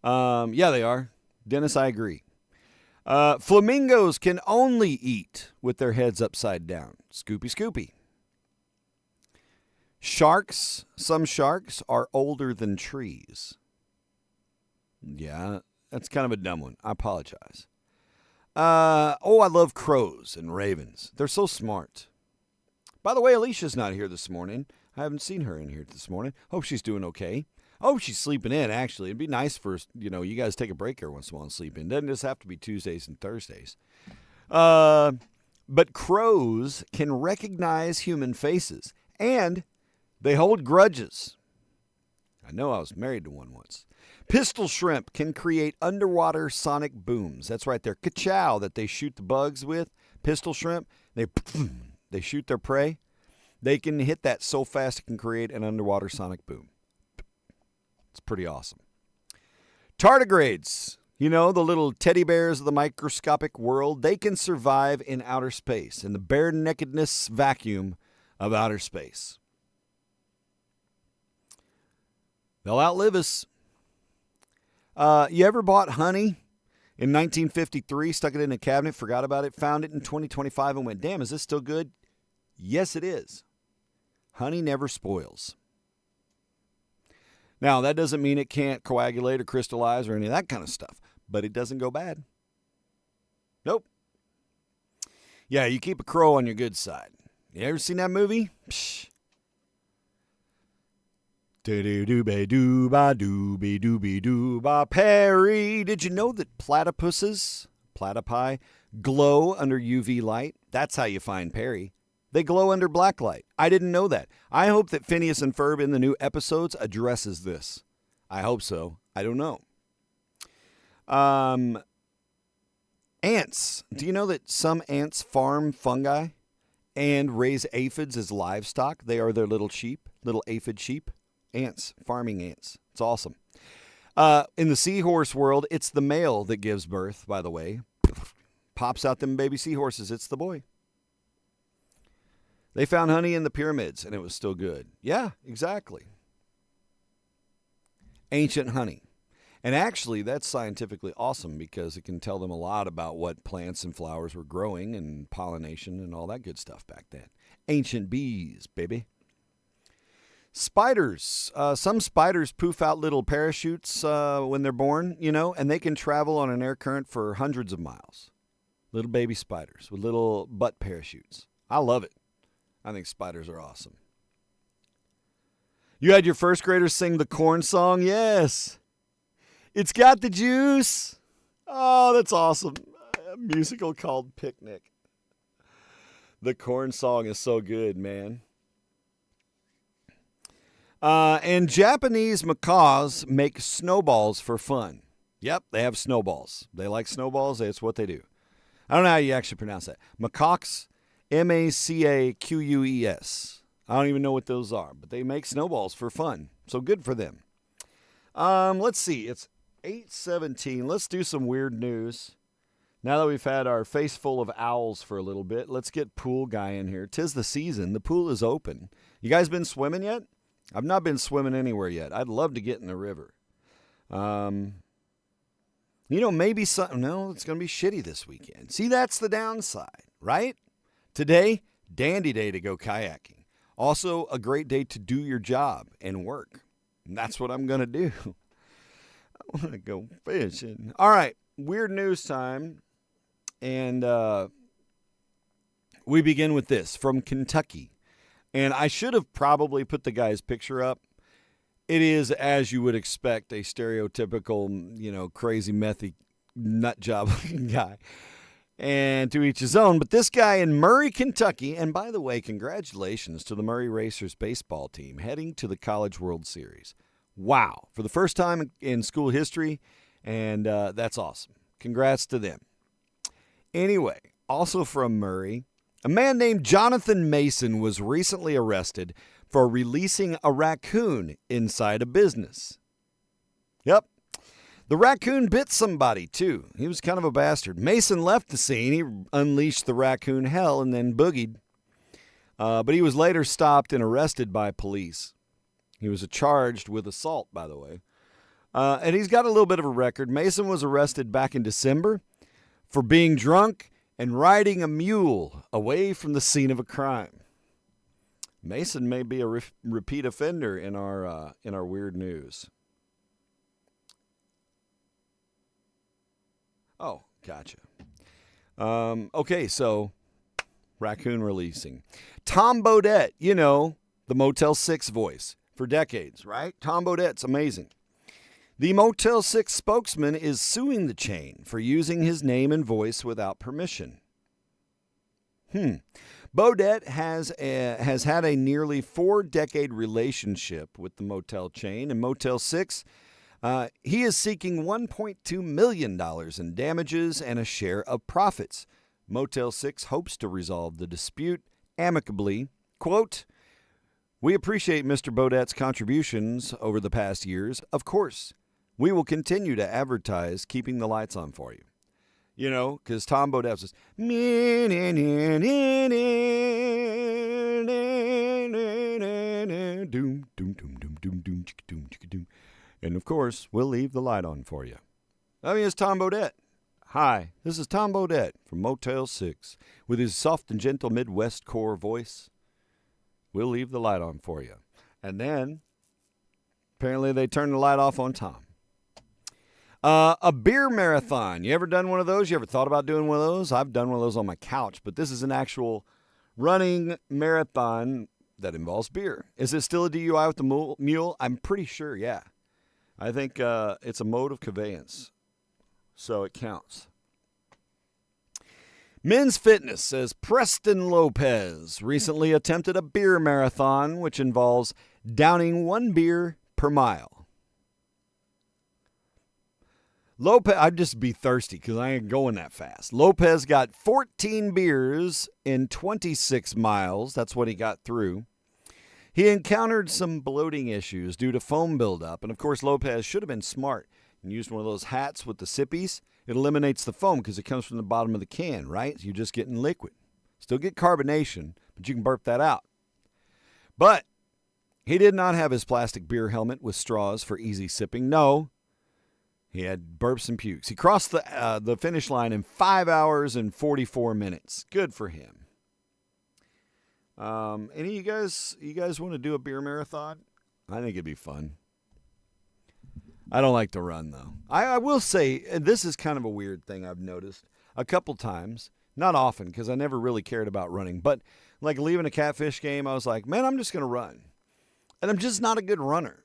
Yeah, they are. Dennis, I agree. Flamingos can only eat with their heads upside down. Scoopy, scoopy. Sharks, some sharks are older than trees. Yeah, that's kind of a dumb one. I apologize. I love crows and ravens. They're so smart. By the way, Alicia's not here this morning. I haven't seen her in here this morning. Hope she's doing okay. Oh, she's sleeping in, actually. It'd be nice for, you guys take a break every once in a while and sleep in. Doesn't just have to be Tuesdays and Thursdays. But crows can recognize human faces, and they hold grudges. I know I was married to one once. Pistol shrimp can create underwater sonic booms. That's right, they're ka-chow that they shoot the bugs with. Pistol shrimp, they shoot their prey. They can hit that so fast it can create an underwater sonic boom. It's pretty awesome. Tardigrades, the little teddy bears of the microscopic world, they can survive in outer space, in the bare-nakedness vacuum of outer space. They'll outlive us. You ever bought honey in 1953, stuck it in a cabinet, forgot about it, found it in 2025 and went, damn, is this still good? Yes, it is. Honey never spoils. Now, that doesn't mean it can't coagulate or crystallize or any of that kind of stuff, but it doesn't go bad. Nope. Yeah, you keep a crow on your good side. You ever seen that movie? Psh. Do-do-do-be-do-ba-do-be-do-be-do-ba. Perry, did you know that platypi, glow under UV light? That's how you find Perry. They glow under black light. I didn't know that. I hope that Phineas and Ferb in the new episodes addresses this. I hope so. I don't know. Ants. Do you know that some ants farm fungi and raise aphids as livestock? They are their little sheep, little aphid sheep. Ants, farming ants. It's awesome. In the seahorse world, it's the male that gives birth, by the way. Pops out them baby seahorses. It's the boy. They found honey in the pyramids, and it was still good. Yeah, exactly. Ancient honey. And actually, that's scientifically awesome because it can tell them a lot about what plants and flowers were growing and pollination and all that good stuff back then. Ancient bees, baby. Spiders. Some spiders poof out little parachutes when they're born, and they can travel on an air current for hundreds of miles. Little baby spiders with little butt parachutes. I love it. I think spiders are awesome. You had your first graders sing the corn song? Yes. It's got the juice. Oh, that's awesome. A musical called Picnic. The corn song is so good, man. And Japanese macaws make snowballs for fun. Yep, they have snowballs. They like snowballs. That's what they do. I don't know how you actually pronounce that. Macaques, Macaquees. I don't even know what those are, but they make snowballs for fun. So good for them. Let's see. It's 8:17. Let's do some weird news. Now that we've had our face full of owls for a little bit, let's get Pool Guy in here. 'Tis the season. The pool is open. You guys been swimming yet? I've not been swimming anywhere yet. I'd love to get in the river. Maybe something. No, it's going to be shitty this weekend. See, that's the downside, right? Today, dandy day to go kayaking. Also, a great day to do your job and work. And that's what I'm going to do. I want to go fishing. All right, weird news time. And we begin with this from Kentucky. And I should have probably put the guy's picture up. It is, as you would expect, a stereotypical, crazy, methy, nut job looking guy. And to each his own. But this guy in Murray, Kentucky, and by the way, congratulations to the Murray Racers baseball team heading to the College World Series. Wow. For the first time in school history, and that's awesome. Congrats to them. Anyway, also from Murray, A man named Jonathan Mason was recently arrested for releasing a raccoon inside a business. Yep. The raccoon bit somebody, too. He was kind of a bastard. Mason left the scene. He unleashed the raccoon hell and then boogied. But he was later stopped and arrested by police. He was charged with assault, by the way. And he's got a little bit of a record. Mason was arrested back in December for being drunk and riding a mule away from the scene of a crime. Mason may be a repeat offender in our weird news. Oh, gotcha. Okay, so raccoon releasing. Tom Bodette, you know, the Motel 6 voice for decades, right? Tom Bodette's amazing. The Motel 6 spokesman is suing the chain for using his name and voice without permission. Bodette has had a nearly 4-decade relationship with the motel chain, and Motel 6, he is seeking $1.2 million in damages and a share of profits. Motel 6 hopes to resolve the dispute amicably. Quote, "We appreciate Mr. Bodette's contributions over the past years. Of course, we will continue to advertise keeping the lights on for you." You know, because Tom Bodette says, and of course, we'll leave the light on for you. I mean, it's Tom Bodette. Hi, this is Tom Bodette from Motel 6 with his soft and gentle Midwest core voice. We'll leave the light on for you. And then, apparently they turned the light off on Tom. A beer marathon. You ever done one of those? You ever thought about doing one of those? I've done one of those on my couch, but this is an actual running marathon that involves beer. Is it still a DUI with the mule? I'm pretty sure, yeah. I think it's a mode of conveyance, so it counts. Men's Fitness says Preston Lopez recently attempted a beer marathon, which involves downing 1 beer per mile. Lopez, I'd just be thirsty because I ain't going that fast. Lopez got 14 beers in 26 miles. That's what he got through. He encountered some bloating issues due to foam buildup. And, of course, Lopez should have been smart and used one of those hats with the sippies. It eliminates the foam because it comes from the bottom of the can, right? So you're just getting liquid. Still get carbonation, but you can burp that out. But he did not have his plastic beer helmet with straws for easy sipping. No. He had burps and pukes. He crossed the finish line in 5 hours and 44 minutes. Good for him. Any of you guys want to do a beer marathon? I think it'd be fun. I don't like to run, though. I will say, this is kind of a weird thing I've noticed a couple times. Not often, because I never really cared about running. But like leaving a Catfish game, I was like, man, I'm just going to run. And I'm just not a good runner.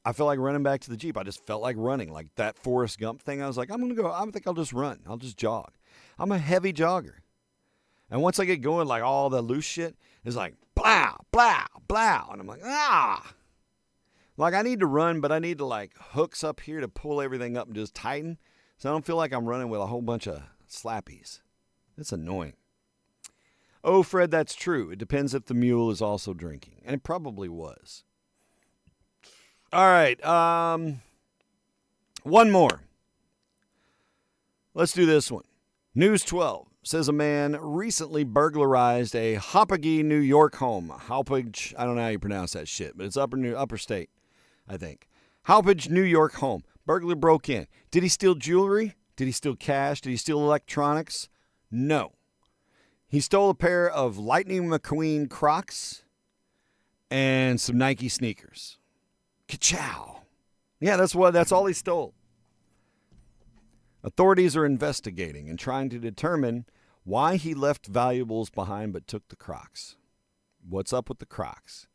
I feel like running back to the Jeep. I just felt like running, like that Forrest Gump thing. I was like, I think I'll just run. I'll just jog. I'm a heavy jogger. And once I get going, like all the loose shit is like, blah, blah, blah. And I'm like, ah. Like I need to run, but I need to like hooks up here to pull everything up and just tighten. So I don't feel like I'm running with a whole bunch of slappies. It's annoying. Oh, Fred, that's true. It depends if the mule is also drinking. And it probably was. All right. One more. Let's do this one. News 12 says a man recently burglarized a Hauppauge, New York home. Hauppauge, I don't know how you pronounce that shit, but it's upper state, I think. Hauppauge, New York home. Burglar broke in. Did he steal jewelry? Did he steal cash? Did he steal electronics? No. He stole a pair of Lightning McQueen Crocs and some Nike sneakers. Ka-chow. Yeah, that's all he stole. Authorities are investigating and trying to determine why he left valuables behind but took the Crocs. What's up with the Crocs?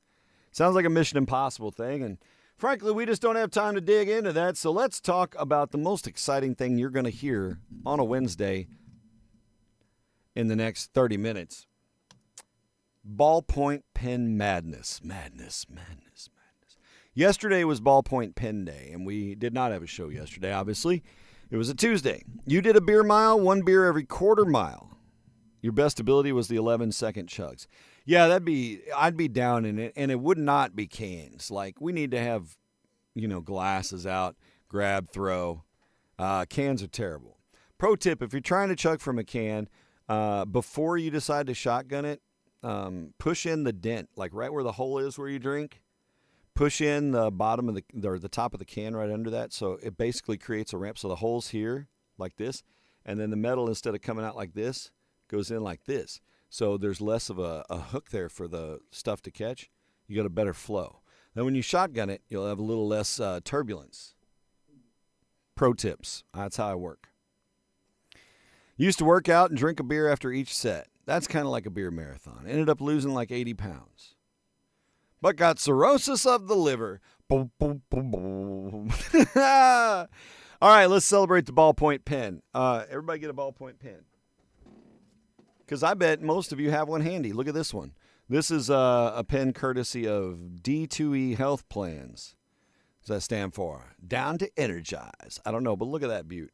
Sounds like a Mission Impossible thing, and frankly, we just don't have time to dig into that, so let's talk about the most exciting thing you're going to hear on a Wednesday in the next 30 minutes. Ballpoint pen madness. Madness. Yesterday was Ballpoint Pen Day, and we did not have a show yesterday, obviously. It was a Tuesday. You did a beer mile, 1 beer every quarter mile. Your best ability was the 11-second chugs. Yeah, I'd be down in it, and it would not be cans. Like, we need to have, glasses out, grab, throw. Cans are terrible. Pro tip, if you're trying to chug from a can, before you decide to shotgun it, push in the dent, like right where the hole is where you drink. Push in the bottom of the top of the can right under that, so it basically creates a ramp. So the hole's here, like this, and then the metal, instead of coming out like this, goes in like this. So there's less of a hook there for the stuff to catch. You got a better flow. Then when you shotgun it, you'll have a little less turbulence. Pro tips. That's how I work. Used to work out and drink a beer after each set. That's kind of like a beer marathon. Ended up losing like 80 pounds. But got cirrhosis of the liver. Boom, boom, boom, boom. All right, let's celebrate the ballpoint pen. Everybody get a ballpoint pen. Because I bet most of you have one handy. Look at this one. This is a pen courtesy of D2E Health Plans. What does that stand for? Down to Energize. I don't know, but look at that beaut.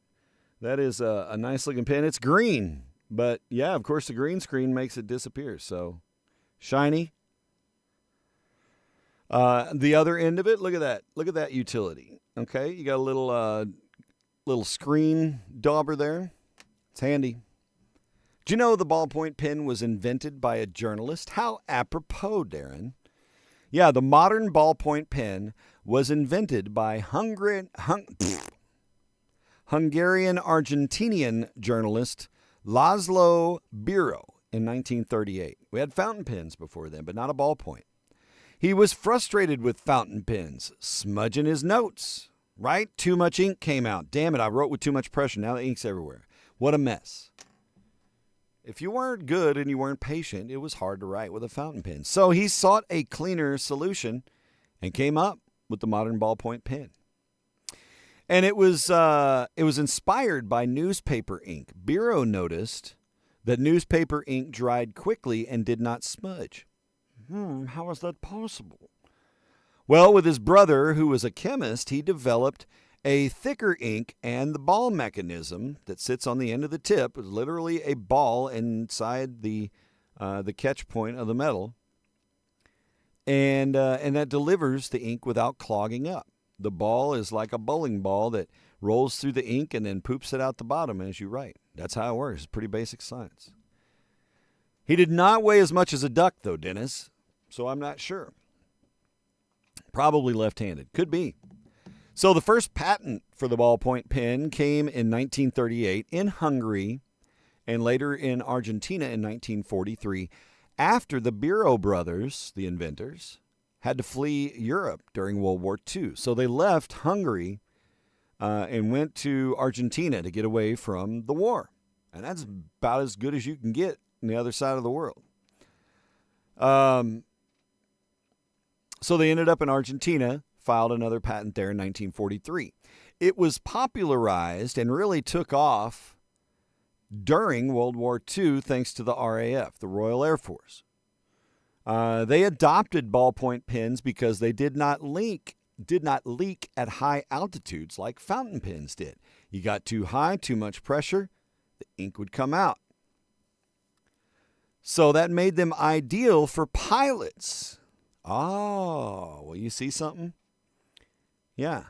That is a nice looking pen. It's green. But, yeah, of course, the green screen makes it disappear. So, shiny. The other end of it, look at that. Look at that utility. Okay, you got a little screen dauber there. It's handy. Do you know the ballpoint pen was invented by a journalist? How apropos, Darren. Yeah, the modern ballpoint pen was invented by Hungarian-Argentinian journalist Laszlo Biro in 1938. We had fountain pens before then, but not a ballpoint. He was frustrated with fountain pens, smudging his notes, right? Too much ink came out. Damn it, I wrote with too much pressure. Now the ink's everywhere. What a mess. If you weren't good and you weren't patient, it was hard to write with a fountain pen. So he sought a cleaner solution and came up with the modern ballpoint pen. And it was inspired by newspaper ink. Biro noticed that newspaper ink dried quickly and did not smudge. How is that possible? Well, with his brother, who was a chemist, he developed a thicker ink, and the ball mechanism that sits on the end of the tip is literally a ball inside the catch point of the metal, and that delivers the ink without clogging up. The ball is like a bowling ball that rolls through the ink and then poops it out the bottom as you write. That's how it works. It's pretty basic science. He did not weigh as much as a duck, though, Dennis, so I'm not sure. Probably left-handed. Could be. So the first patent for the ballpoint pen came in 1938 in Hungary and later in Argentina in 1943 after the Biro brothers, the inventors, had to flee Europe during World War II. So they left Hungary and went to Argentina to get away from the war. And that's about as good as you can get on the other side of the world. So they ended up in Argentina, filed another patent there in 1943. It was popularized and really took off during World War II thanks to the RAF, the Royal Air Force. They adopted ballpoint pens because they did not leak at high altitudes like fountain pens did. You got too high, too much pressure, the ink would come out. So that made them ideal for pilots. Oh, well, you see something? Yeah.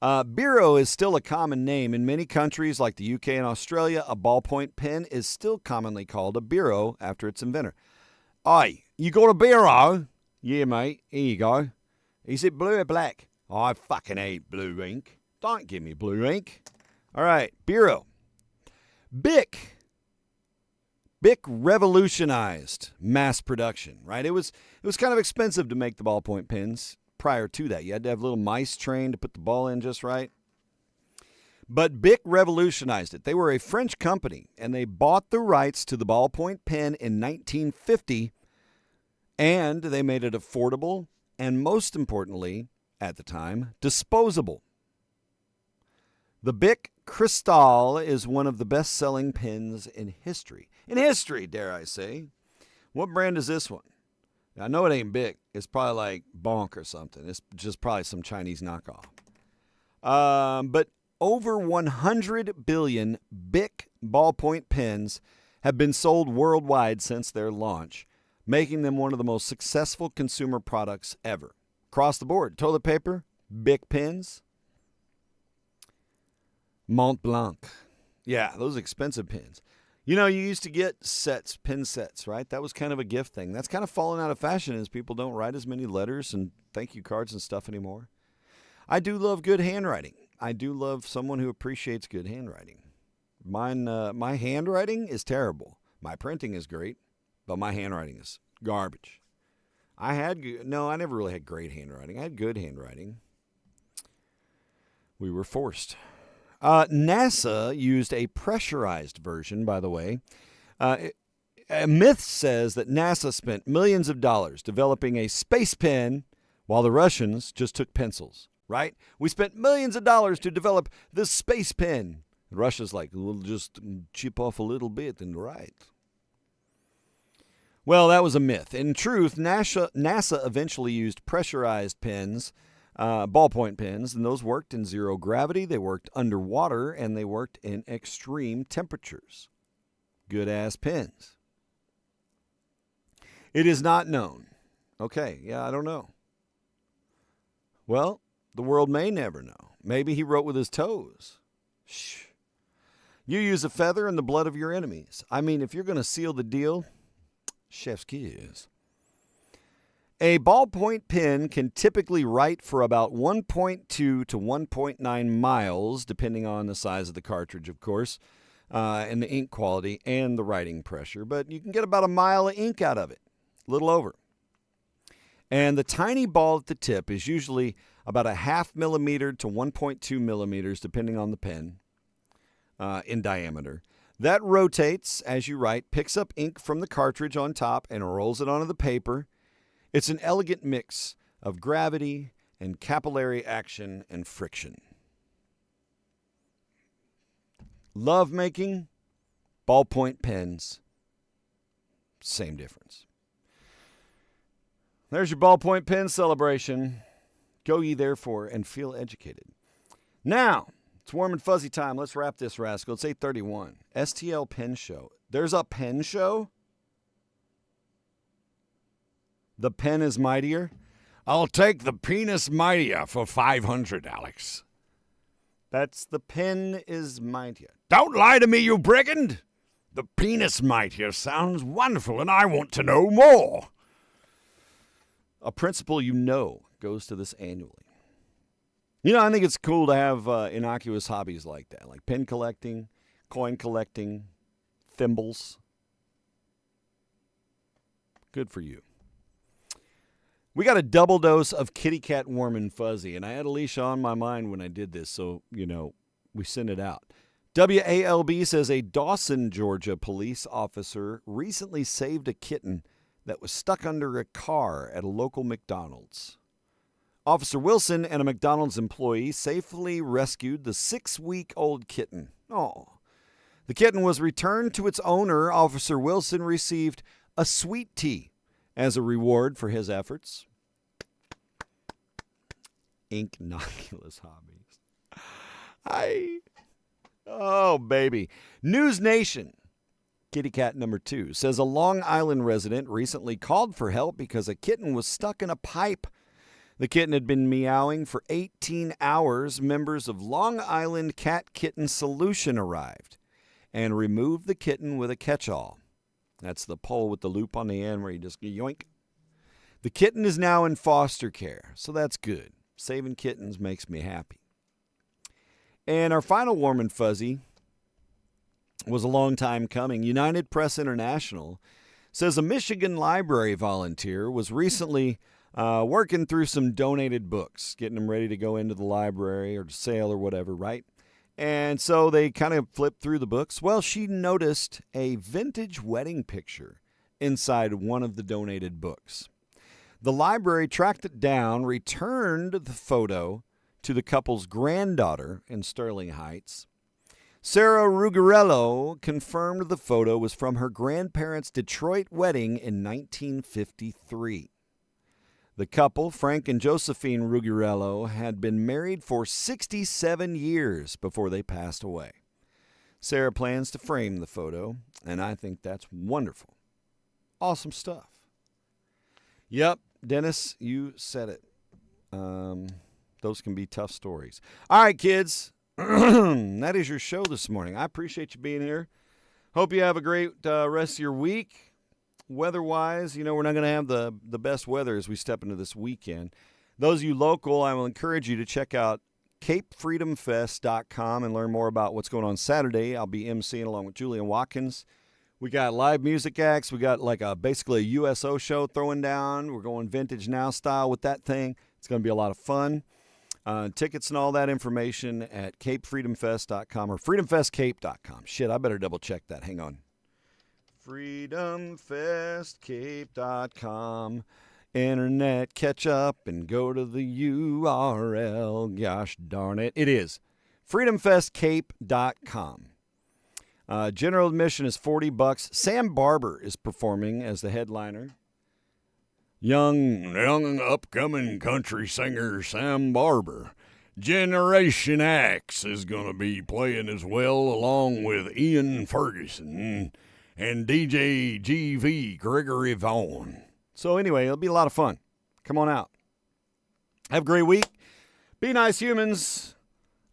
Biro is still a common name. In many countries like the UK and Australia, a ballpoint pen is still commonly called a biro after its inventor. Oi, you got a biro? Yeah, mate. Here you go. Is it blue or black? I fucking hate blue ink. Don't give me blue ink. All right, biro. Bic revolutionized mass production, right? It was kind of expensive to make the ballpoint pens. Prior to that, you had to have a little mice trained to put the ball in just right. But Bic revolutionized it. They were a French company, and they bought the rights to the ballpoint pen in 1950, and they made it affordable and, most importantly, at the time, disposable. The Bic Cristal is one of the best-selling pens in history. In history, dare I say. What brand is this one? I know it ain't Bic. It's probably like Bonk or something. It's just probably some Chinese knockoff. But over 100 billion Bic ballpoint pens have been sold worldwide since their launch, making them one of the most successful consumer products ever. Across the board, toilet paper, Bic pens, Mont Blanc. Yeah, those expensive pens. You know, you used to get sets, pen sets, right? That was kind of a gift thing. That's kind of fallen out of fashion as people don't write as many letters and thank you cards and stuff anymore. I do love good handwriting. I do love someone who appreciates good handwriting. My handwriting is terrible. My printing is great, but my handwriting is garbage. I never really had great handwriting. I had good handwriting. We were forced. NASA used a pressurized version, by the way. A myth says that NASA spent millions of dollars developing a space pen while the Russians just took pencils, right? We spent millions of dollars to develop this space pen. Russia's like, we'll just chip off a little bit and write. Well, that was a myth. In truth, NASA eventually used pressurized pens, ballpoint pens, and those worked in zero gravity, they worked underwater, and they worked in extreme temperatures. Good-ass pens. It is not known. Okay, yeah, I don't know. Well, the world may never know. Maybe he wrote with his toes. Shh. You use a feather and the blood of your enemies. I mean, if you're going to seal the deal, chef's kiss. A ballpoint pen can typically write for about 1.2 to 1.9 miles, depending on the size of the cartridge, of course, and the ink quality and the writing pressure. But you can get about a mile of ink out of it, a little over. And the tiny ball at the tip is usually about a 0.5 millimeter to 1.2 millimeters, depending on the pen, in diameter. That rotates as you write, picks up ink from the cartridge on top, and rolls it onto the paper. It's an elegant mix of gravity and capillary action and friction. Love making, ballpoint pens, same difference. There's your ballpoint pen celebration. Go ye therefore and feel educated. Now, it's warm and fuzzy time. Let's wrap this rascal. It's 8:31. STL Pen Show. There's a pen show? The pen is mightier? I'll take the penis mightier for 500, Alex. That's the pen is mightier. Don't lie to me, you brigand! The penis mightier sounds wonderful, and I want to know more. A principal you know goes to this annually. You know, I think it's cool to have innocuous hobbies like that, like pen collecting, coin collecting, thimbles. Good for you. We got a double dose of Kitty Cat Warm and Fuzzy, and I had Alicia on my mind when I did this, so, we sent it out. WALB says a Dawson, Georgia police officer recently saved a kitten that was stuck under a car at a local McDonald's. Officer Wilson and a McDonald's employee safely rescued the 6-week-old kitten. Oh. The kitten was returned to its owner. Officer Wilson received a sweet tea as a reward for his efforts. Innocuous hobbies. Oh, baby. News Nation, kitty cat number 2, says a Long Island resident recently called for help because a kitten was stuck in a pipe. The kitten had been meowing for 18 hours. Members of Long Island Cat Kitten Solution arrived and removed the kitten with a catch-all. That's the pole with the loop on the end where you just yoink. The kitten is now in foster care, so that's good. Saving kittens makes me happy. And our final warm and fuzzy was a long time coming. United Press International says a Michigan library volunteer was recently working through some donated books, getting them ready to go into the library or to sale or whatever, right? And so they kind of flipped through the books. Well, she noticed a vintage wedding picture inside one of the donated books. The library tracked it down, returned the photo to the couple's granddaughter in Sterling Heights. Sarah Ruggiero confirmed the photo was from her grandparents' Detroit wedding in 1953. The couple, Frank and Josephine Ruggiero, had been married for 67 years before they passed away. Sarah plans to frame the photo, and I think that's wonderful. Awesome stuff. Yep, Dennis, you said it. Those can be tough stories. All right, kids. That is your show this morning. I appreciate you being here. Hope you have a great rest of your week. Weather-wise, we're not going to have the best weather as we step into this weekend. Those of you local, I will encourage you to check out CapeFreedomFest.com and learn more about what's going on Saturday. I'll be emceeing along with Julian Watkins. We got live music acts. We got basically a USO show throwing down. We're going vintage now style with that thing. It's going to be a lot of fun. Tickets and all that information at CapeFreedomFest.com or FreedomFestCape.com. Shit, I better double check that. Hang on. FreedomFestCape.com. Internet, catch up and go to the URL. Gosh darn it. It is FreedomFestCape.com. General admission is $40. Sam Barber is performing as the headliner. Young upcoming country singer Sam Barber. Generation X is going to be playing as well, along with Ian Ferguson and DJ GV Gregory Vaughn. So anyway, it'll be a lot of fun. Come on out. Have a great week. Be nice humans.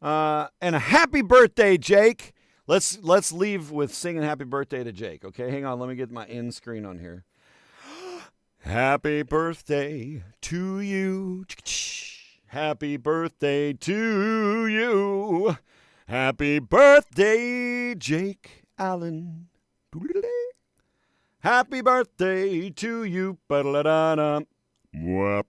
And a happy birthday, Jake. Let's leave with singing happy birthday to Jake, okay? Hang on, let me get my end screen on here. Happy birthday to you. Happy birthday to you. Happy birthday, Jake Allen. Happy birthday to you. Ba-da-da-da. Wap, wap.